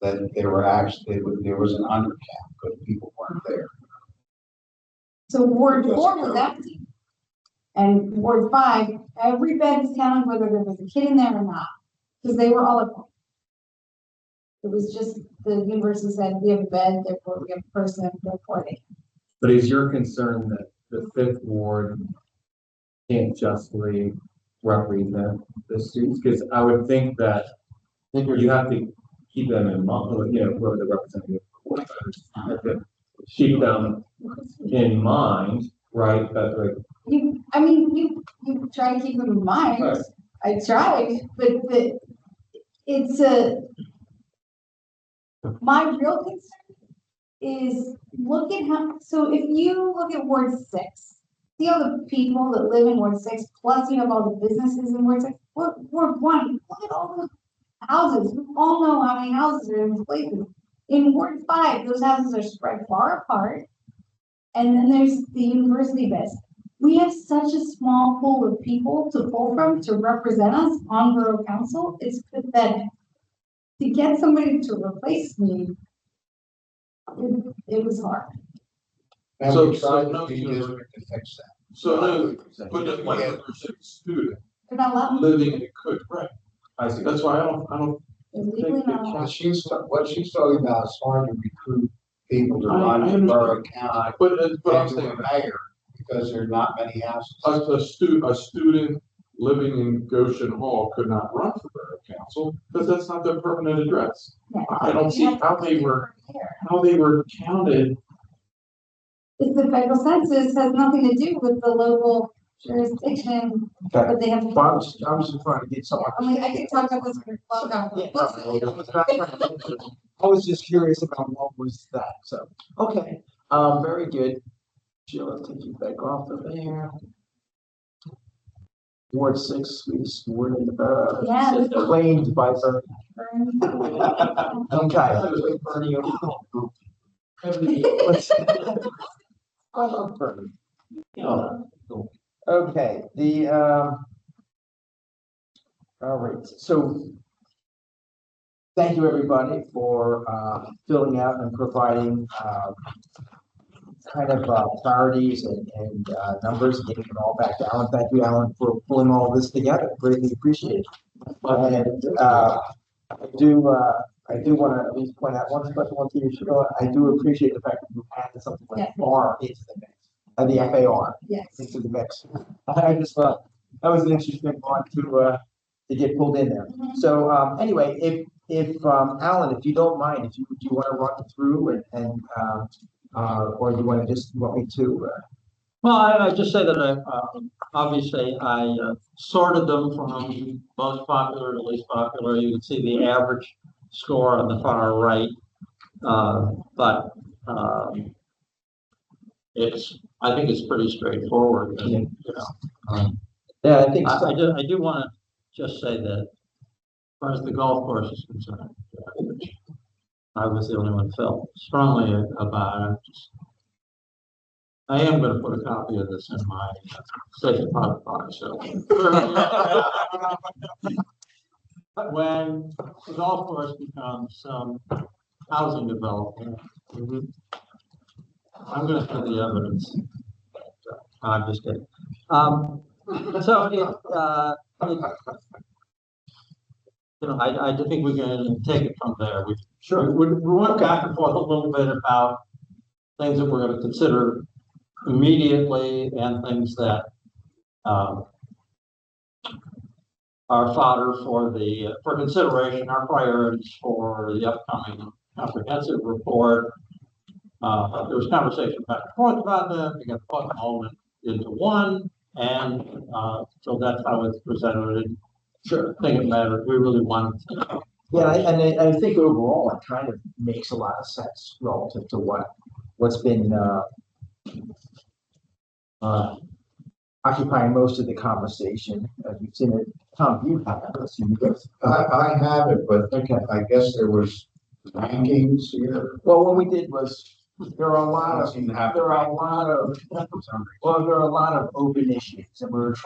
That there were actually, there was an undercount because people weren't there. So Ward 4 was empty. And Ward 5, every bed was counted whether there was a kid in there or not, because they were all appointed. It was just, the university said, we have a bed, therefore we have a person, therefore they. But is your concern that the fifth ward can't justly represent the students? Because I would think that you have to keep them in mind, you know, whoever the representative. Have to keep them in mind, right? That like, You try to keep them in mind. Right. I tried, but it's my real concern is look at how, so if you look at Ward 6, see all the people that live in Ward 6, plus you have all the businesses in Ward 6, Ward 1, look at all the houses. We all know how many houses are in these places. In Ward 5, those houses are spread far apart. And then there's the university beds. We have such a small pool of people to pull from to represent us on borough council. It's pathetic. To get somebody to replace me, it was hard. And So- we so tried no, to you know, district to fix that. So, no, but if one hundred percent student They're not allowed. living in a could, right? I see. That's why I don't They're legally not allowed. But what she's talking about is hard to recruit people to I run the understand. borough county. But I'm and to saying, a mayor, because there are not many houses. a student living in Goshen Hall could not run for borough council because that's not their permanent address. Yeah. I don't see how they were counted. It's the federal census has nothing to do with the local jurisdiction, Okay. but they have. Well, I was just trying to get someone. I mean, I can talk about this for a long time. I was just curious about what was that, so, okay, very good. Sheila, take you back off of there. Ward 6, we sworn in the borough. Yeah. Claimed by Bernie. Okay. Let's- I love Bernie. Oh, okay, all right, so thank you, everybody, for filling out and providing kind of priorities and numbers, and getting it all back to Alan. Thank you, Alan, for pulling all this together. Greatly appreciated. And I do want to at least point out one special one to you, Sheila. I do appreciate the fact that you added something like Yeah. FAR into the mix, the FAR Yes. into the mix. I just thought that was an interesting one to get pulled in there. So anyway, if Alan, if you don't mind, if you do you want to run through and or you want me to? Well, I just say that obviously I sorted them from most popular to least popular. You can see the average score on the far right. But I think it's pretty straightforward. I think, you know. Yeah, I think so. I do want to just say that as far as the golf course is concerned, I was the only one who felt strongly about it. I am going to put a copy of this in my safe deposit box, so. When the golf course becomes housing development, I'm going to show the evidence. I'm just kidding. So You know, I just think we can take it from there. Sure. We went back and forth a little bit about things that we're gonna consider immediately and things that, are fodder for consideration, our priorities for the upcoming comprehensive report. There was conversation back and forth about that, we got to put them all into one, and, so that's how it's presented. Sure. Thinking about it, we really wanted to. Yeah, I think overall it kind of makes a lot of sense relative to what's been occupying most of the conversation. You've seen it, Tom, you have it, so you guys. I have it, but Okay. I guess there was rankings here. Well, what we did was, there are a lot I of, don't seem to have there are a lot of, well, there are a lot of open issues, and we were just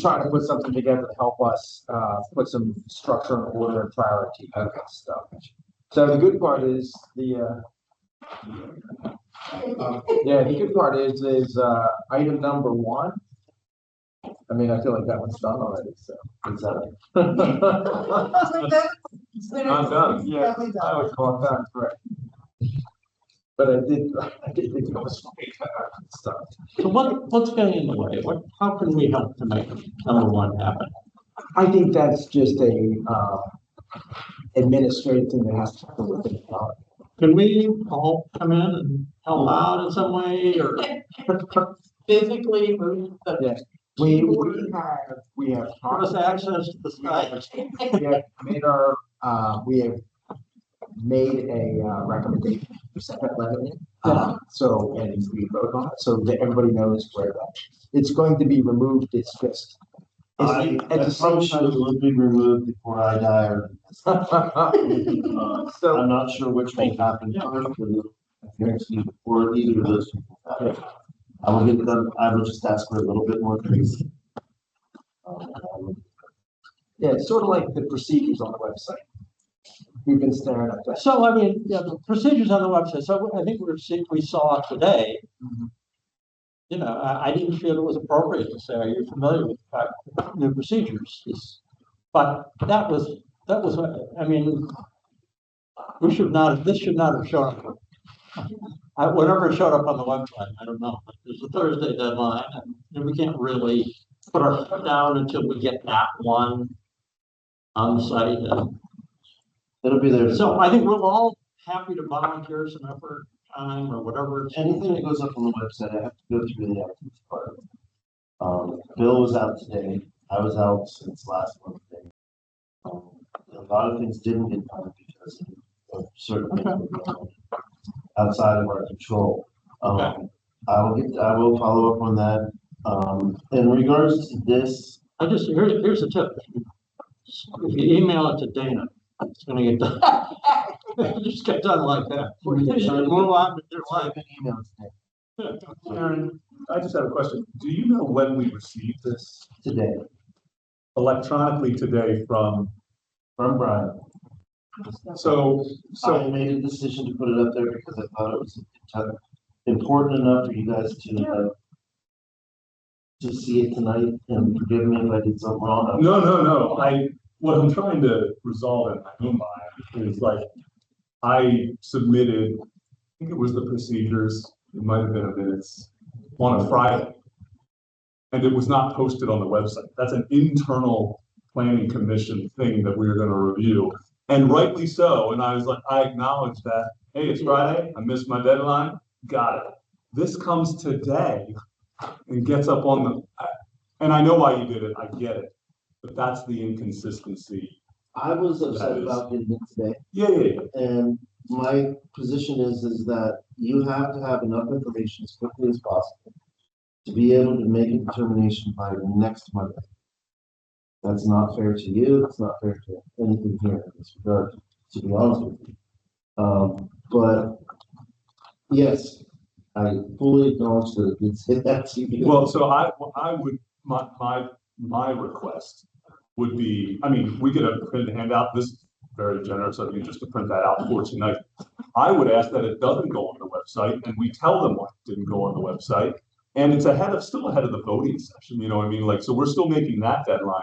trying to put something together to help us, put some structure and order and priority and that stuff. So the good part is the good part is item number 1. I mean, I feel like that one's done already, so. Is that I'm done, yeah, I was going down, correct. But I did think it was stuff. So what's getting in the way? How can we help to make number 1 happen? I think that's just a administrative thing that has to happen with it. Can we all come in and help out in some way, or? Physically move the. Yes, we have Give us access to the site. we have made a recommendation to send that letter in. So, and we vote on it, so that everybody knows where that is. It's going to be removed, it's just. I promise you it will be removed before I die, or So, I'm not sure which will happen first, or either of those two will happen. I will get them, I will just ask for a little bit more space. yeah, it's sort of like the procedures on the website. We've been staring at that. So, I mean, yeah, the procedures on the website, so I think we saw today. You know, I didn't feel it was appropriate to say, are you familiar with the procedures? But that was, I mean, this should not have shown up. Whatever showed up on the website, I don't know. There's a Thursday deadline, and we can't really put our foot down until we get that one on the site. It'll be there. So I think we're all happy to volunteer some effort, time, or whatever. Anything that goes up on the website, I have to go through the actions part. Bill was out today. I was out since last Wednesday. A lot of things didn't get done because of certain things were going on outside of our control. I will follow up on that. In regards to this, Here's a tip. If you email it to Dana, it's gonna get done. Just get done like that. Move on with your life. Aaron, I just have a question. Do you know when we received this? Today. Electronically today from Brian. So I made a decision to put it up there because I thought it was important enough for you guys to see it tonight, and forgive me if I did something wrong. No. What I'm trying to resolve in my own mind is like, I submitted, I think it was the procedures, it might have been a minutes, on a Friday. And it was not posted on the website. That's an internal planning commission thing that we were gonna review. And rightly so, and I was like, I acknowledge that, hey, it's Friday, I missed my deadline, got it. This comes today and gets up on the, and I know why you did it, I get it. But that's the inconsistency. I was upset about getting it today. Yeah. And my position is that you have to have enough information as quickly as possible to be able to make a determination by next Monday. That's not fair to you. It's not fair to anything here in this regard, to be honest with you. But yes, I fully acknowledge that it did say that to you. Well, so I would, my request would be, I mean, we get a print handout, this is very generous of you just to print that out for tonight. I would ask that it doesn't go on the website, and we tell them why it didn't go on the website, And it's still ahead of the voting session, you know what I mean? Like, so we're still making that deadline.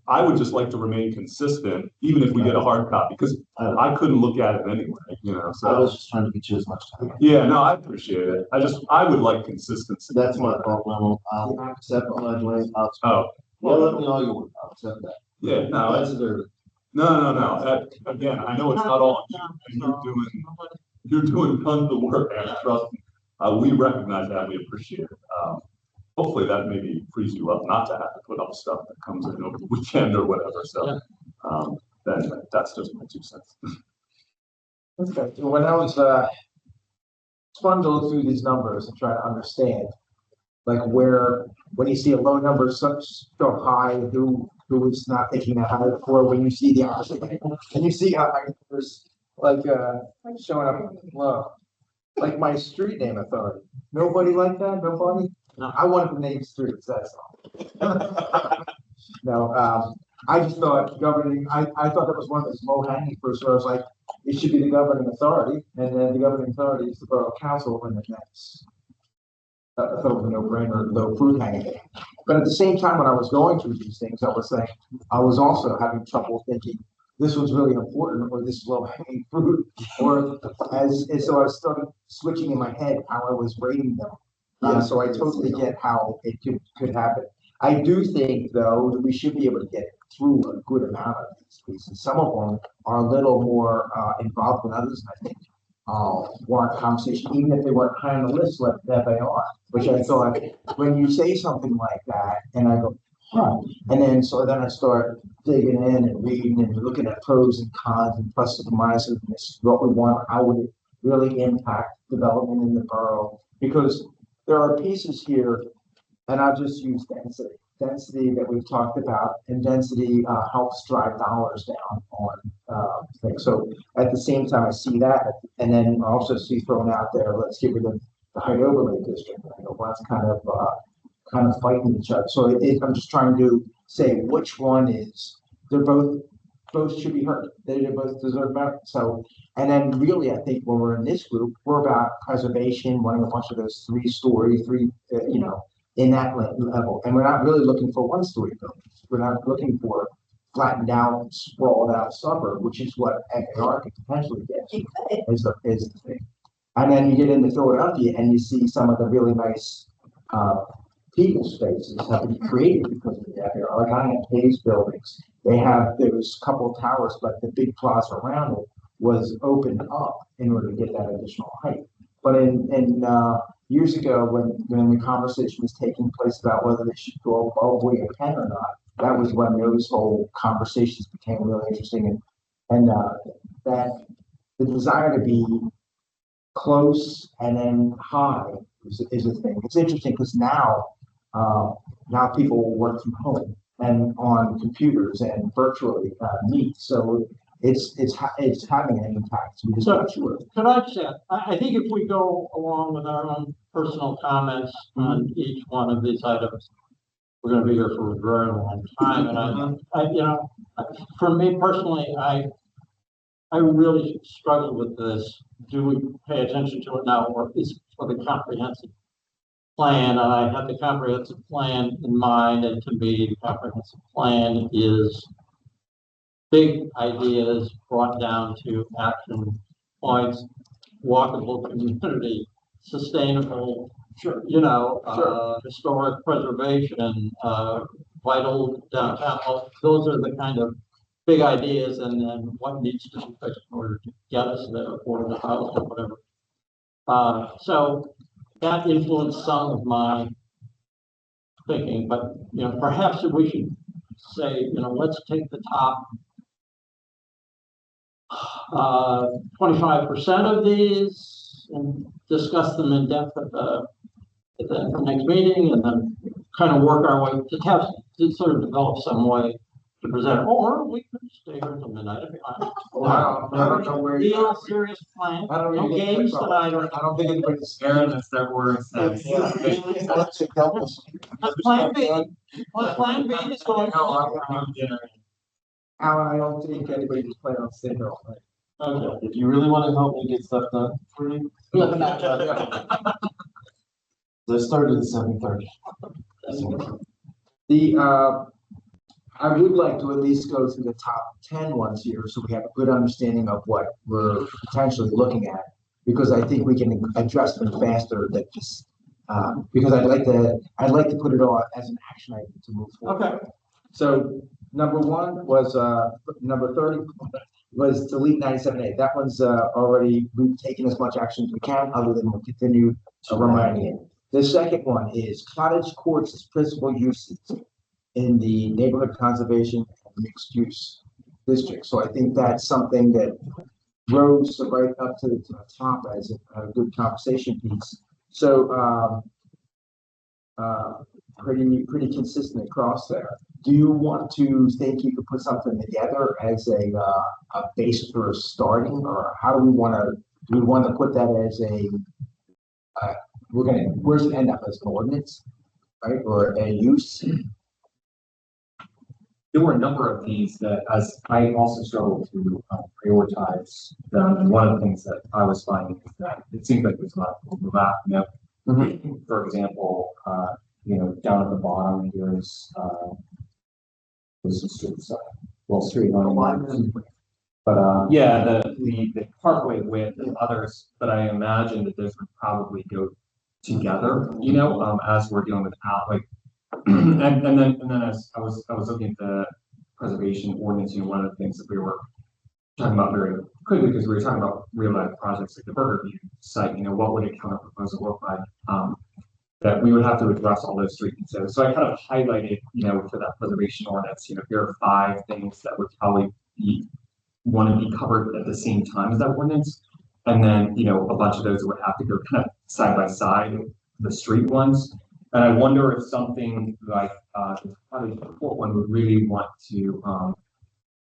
I would just like to remain consistent, even if we get a hard copy, because I couldn't look at it anyway, you know, I so. was just trying to get you as much time. Yeah, no, I appreciate it. I would like consistency. That's my fault, Memo. I'll accept my blame. Oh, Let me all you want. I'll accept that. yeah, no, That's deserved. no. Again, I know it's not all you, and you're doing tons of work, and trust me. We recognize that, we appreciate it. Hopefully that maybe frees you up not to have to put up stuff that comes in over the weekend or whatever, so. Then that's just my 2 cents. Okay, when I was, it's fun to look through these numbers and try to understand, like when you see a low number so high, who is not thinking that high before, when you see the opposite, and you see how high numbers, like showing up low. Like my street name authority, nobody like that, nobody? No. I wanted to name streets, that's all. No, I just thought governing, I thought that was one of those low hanging fruits where I was like, it should be the governing authority, and then the governing authority is the borough council, and then that's. I thought it was a no brainer, low fruit hanging. But at the same time, when I was going through these things, I was saying, I was also having trouble thinking, this was really important, or this low hanging fruit, or so I started switching in my head how I was rating them. So I totally get how it could happen. I do think, though, that we should be able to get through a good amount of these pieces. Some of them are a little more involved than others, and I think warrant conversation, even if they weren't high on the list like that they are. Which I thought, when you say something like that, and I go, huh, and then I start digging in and reading and looking at pros and cons and pluses and minuses, and this is what we want, how would it really impact development in the borough? Because there are pieces here, and I'll just use density that we've talked about, and density helps drive dollars down on things. So at the same time, I see that, and then I also see thrown out there, let's get rid of the height overlay district. I know that's kind of fighting each other. So I'm just trying to say which one is. They're both should be heard. They both deserve merit. So, and then really, I think when we're in this group, we're about preservation, wanting a bunch of those in that level. And we're not really looking for 1-story buildings. We're not looking for flattened out, sprawled out suburb, which is what FAR could potentially get is the thing. And then you get into Philadelphia and you see some of the really nice people spaces that be created because of the FAR. Like I have Hayes buildings. They have those couple towers, but the big plaza around it was opened up in order to get that additional height. But in years ago, when the conversation was taking place about whether they should go above William Penn or not, that was when those whole conversations became really interesting, and that the desire to be close and then high is a thing. It's interesting because now people work from home and on computers and virtually meet, so it's having an impact. So So, could I just add, I think if we go along with our own personal comments on each one of these items, we're gonna be here for a very long time, and for me personally, I really struggle with this. Do we pay attention to it now, or is it for the comprehensive plan? And I have the comprehensive plan in mind, and to me, the comprehensive plan is big ideas brought down to action points, walkable community, sustainable, historic preservation, vital downtown. Those are the kind of big ideas, and then what needs to be fixed in order to get us there, affordable housing or whatever. So that influenced some of my thinking, but perhaps we should say, let's take the top 25% of these and discuss them in depth at the next meeting, and then kind of work our way to sort of develop some way to present, or we could stay here until midnight if you want. I don't know where you. Real serious plan, no games tonight. I don't think anybody's Aaron, that's their words. Plan B, plan B is going on. Alan, I don't think anybody's planning on staying here all night. Okay. If you really want to help me get stuff done for you. Look, Is Let's start at 7:30. I would like to at least go through the top 10 ones here, so we have a good understanding of what we're potentially looking at. Because I think we can address them faster than just, because I'd like to put it all as an action item to move forward. Okay. So number 1 was, number 30 was delete 97A. That one's, already, we've taken as much action as we can, other than we'll continue reminding it. The second one is cottage courts as principal uses in the neighborhood conservation and mixed use district. So I think that's something that rose right up to the top as a good conversation piece. So, pretty consistent across there. Do you think you could put something together as a base for starting, or how do we want to put that as where's it end up as an ordinance, right, or a use? There were a number of these that, as I also struggled to prioritize them, and one of the things that I was finding is that it seems like there's a lot of overlap. For example, down at the bottom here's Wall Street line. But the parkway width and others, but I imagine that those would probably go together, as we're dealing with and then as I was looking at the preservation ordinance, one of the things that we were talking about very quickly, because we were talking about real life projects like the Burger View site, what would a counter proposal look like? That we would have to address all those three concerns. So I kind of highlighted, for that preservation ordinance, here are 5 things that would probably want to be covered at the same time as that ordinance. And then, a bunch of those would have to go kind of side by side, the street ones. And I wonder if something like the cottage court one would really want to, so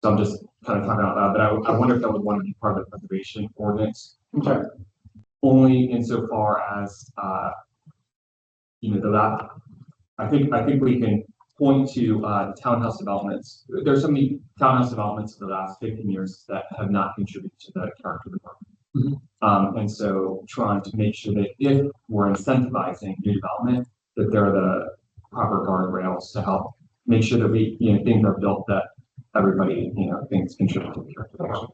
I'm just kind of talking out loud, but I wonder if that would want to be part of the preservation ordinance. Okay. Only insofar as, I think we can point to the townhouse developments. There's so many townhouse developments in the last 15 years that have not contributed to the character of the park. And so trying to make sure that if we're incentivizing new development, that there are the proper guardrails to help make sure that we, things are built that everybody, thinks contribute to the character.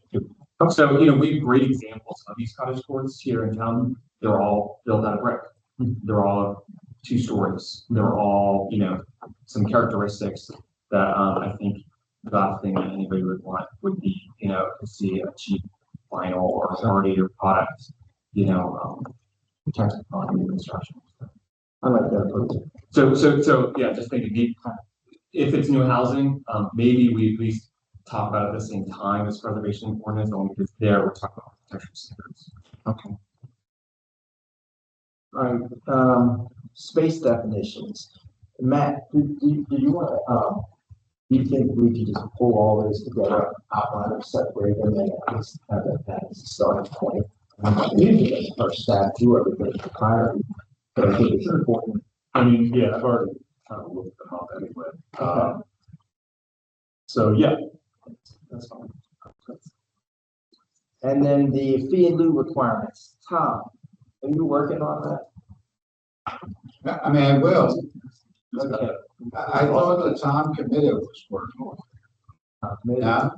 So, we have great examples of these cottage courts here in town. They're all built out of brick. They're all 2 stories. They're all, some characteristics that I think the last thing that anybody would want would be, to see a cheap vinyl or hardy product, protected from new construction. I like that approach. So yeah, just thinking, if it's new housing, maybe we at least talk about it at the same time as preservation ordinance, only because there we're talking about protection standards. Okay. All right, space definitions. Matt, do you want to, do you think we could just pull all those together, outline them, separate them, and at least have that as a starting point? Usually as a first step, do everything for clarity, but I think it's important. I mean, yeah, I've already kind of looked them up anyway. So yeah, that's fine. And then the fee and lieu requirements. Tom, are you working on that? I mean, I will. Okay. I thought the Tom committee was working on it. Yeah.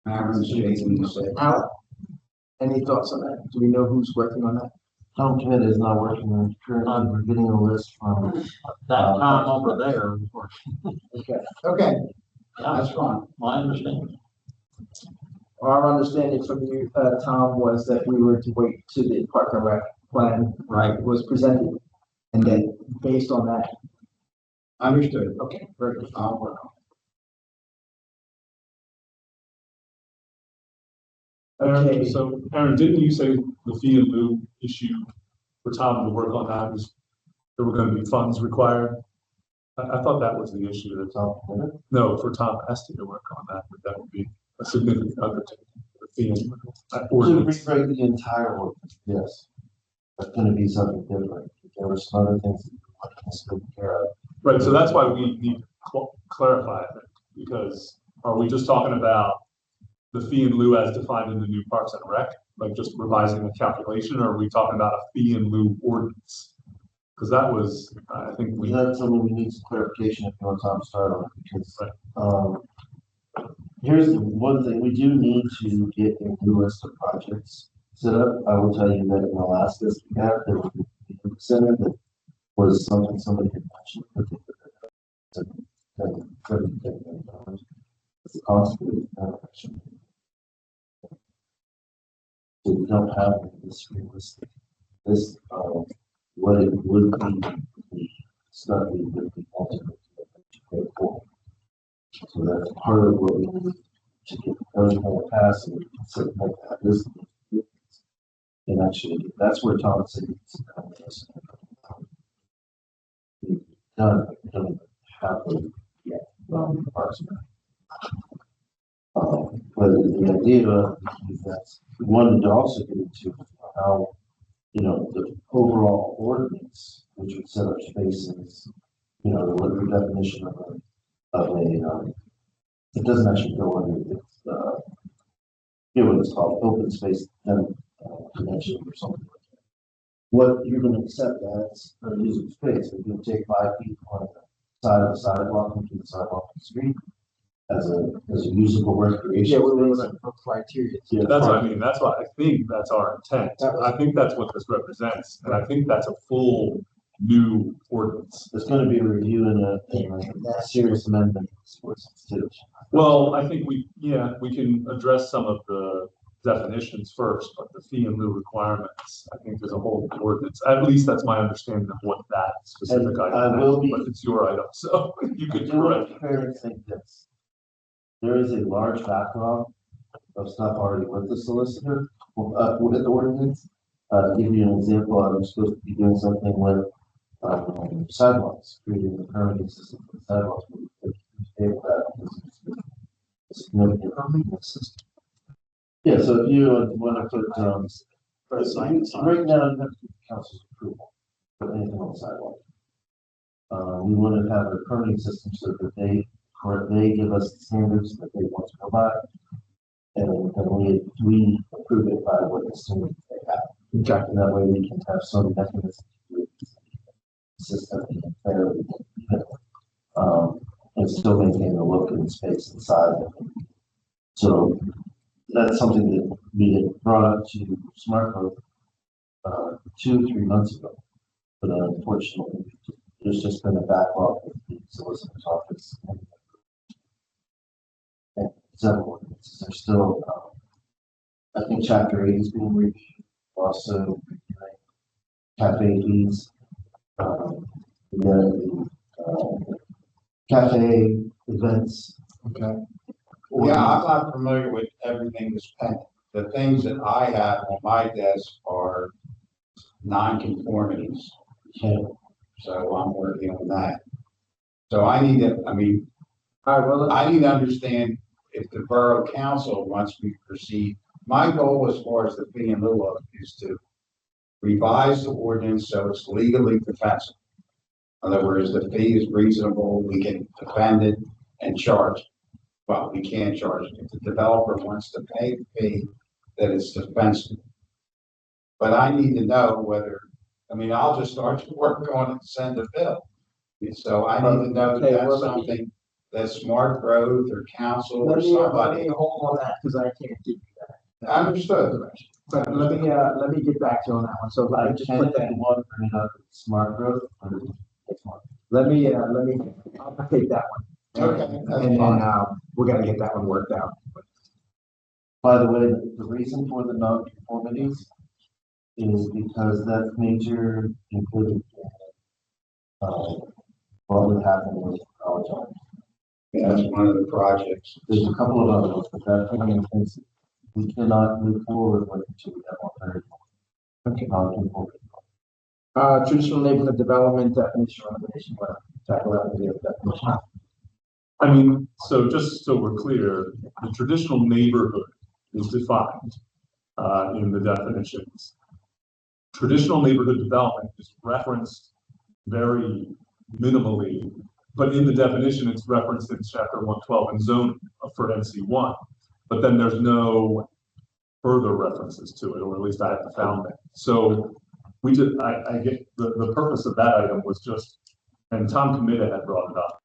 Aaron's shaking his head. Alan, any thoughts on that? Do we know who's working on that? Town committee is not working on it. Currently, we're getting a list from. That Tom over there is working. Okay, Yeah, that's fine. my understanding. Our understanding from you, Tom, was that we were to wait till the Park and Rec plan was presented, and then based on that. Understood. Okay, very good. I'll work on Aaron, so Aaron, didn't you say the fee and lieu issue for Tom to work on that was there were going to be funds required? I thought that was the issue that Tom, no, for Tom Esty to work on that, but that would be a significant undertaking. The fee and lieu. To rewrite the entire ordinance, yes. That's gonna be something different. There were some other things that we wanted to take care of. Right, so that's why we need to clarify it, because are we just talking about the fee and lieu as defined in the new Parks and Rec, like just revising the calculation, or are we talking about a fee and lieu ordinance? Because that was, I think we. That's something we need some clarification if you want Tom to start on it, because, Right. here's the one thing, we do need to get a new list of projects set up. I will tell you that in the last list we had, there was a center that was something somebody had mentioned. It's a cost of it. So we don't have this realistic, this, what it would be, study would be ultimately paid for. So that's part of what we need to get the protocol passed and something like that is. And actually, that's where Tom said it's done, but we don't have it yet. Parks. But the idea is that we wanted to also get into how, you know, the overall ordinance, which would set up spaces, you know, the definition of a, it doesn't actually go under, it's, you know, what it's called, open space, convention or something. What you're gonna accept as a user space, if you take 5 feet on the side of the sidewalk and keep the sidewalk on the street as a usable recreation. Yeah, we were space. looking for criteria. Yeah, That's what I mean, that's what I think that's our intent. I think that's what this represents, and I think that's a full new ordinance. There's gonna be a review and a serious amendment for too. Well, I think we can address some of the definitions first, but the fee and lieu requirements, I think there's a whole ordinance. At least that's my understanding of what that specific And item I will is, be- but it's your item, so you I could do want correct. to fairly think this. There is a large backlog of stuff already with the solicitor, with the ordinance. Give you an example, I'm supposed to be doing something with, sidewalks, creating a permitting system for sidewalks. We table that because it's a significant permitting system. Yeah, so if you want to put, right now, you have to get council's approval for anything on the sidewalk. We want to have a permitting system so that they give us the standards that they want to go by. And we approve it by what the standards they have. And that way we can have some mechanism to do it consistently and fairly. And still maintain the look and space inside. So that's something that we had brought up to Smart Growth 2 or 3 months ago. But unfortunately, there's just been a backlog with the solicitor's office. And several ordinances are still, I think chapter 8 is being reviewed. Also, cafe fees, cafe events. Okay. Yeah, I'm not familiar with everything that's pending. The things that I have on my desk are non-conformities. Okay. So I'm working on that. So I need to, I mean, All right, well, I need to understand if the borough council wants me to proceed. My goal as far as the fee and lieu of is to revise the ordinance so it's legally defensible. In other words, the fee is reasonable, we can defend it and charge it. Well, we can't charge it. If the developer wants to pay the fee, that it's defensible. But I need to know whether, I mean, I'll just start to work on it and send a bill. So I need to know that Okay, well, that's let me- something that Smart Growth or council let or me somebody. hold on that, because I can't do that. Understood. But let me get back to you on that one, so I just put that, want to bring it up Smart Growth. let me, I'll take that one. Okay, And that's then, fine. we're gonna get that one worked out. By the way, the reason for the non-conformities is because that major included, what would happen with college arms. Yeah, that's one of the projects. There's a couple of others, but that, I mean, things, we cannot move forward with until we have alternative. Okay. Non-conformity. Traditional neighborhood development definition renovation, what, tackle that with the definition. I mean, so just so we're clear, the traditional neighborhood is defined in the definitions. Traditional neighborhood development is referenced very minimally, but in the definition, it's referenced in chapter 112 in zoning for NC1. But then there's no further references to it, or at least I haven't found that. So we just, I get, the purpose of that item was just, and Tom Comita had brought it up,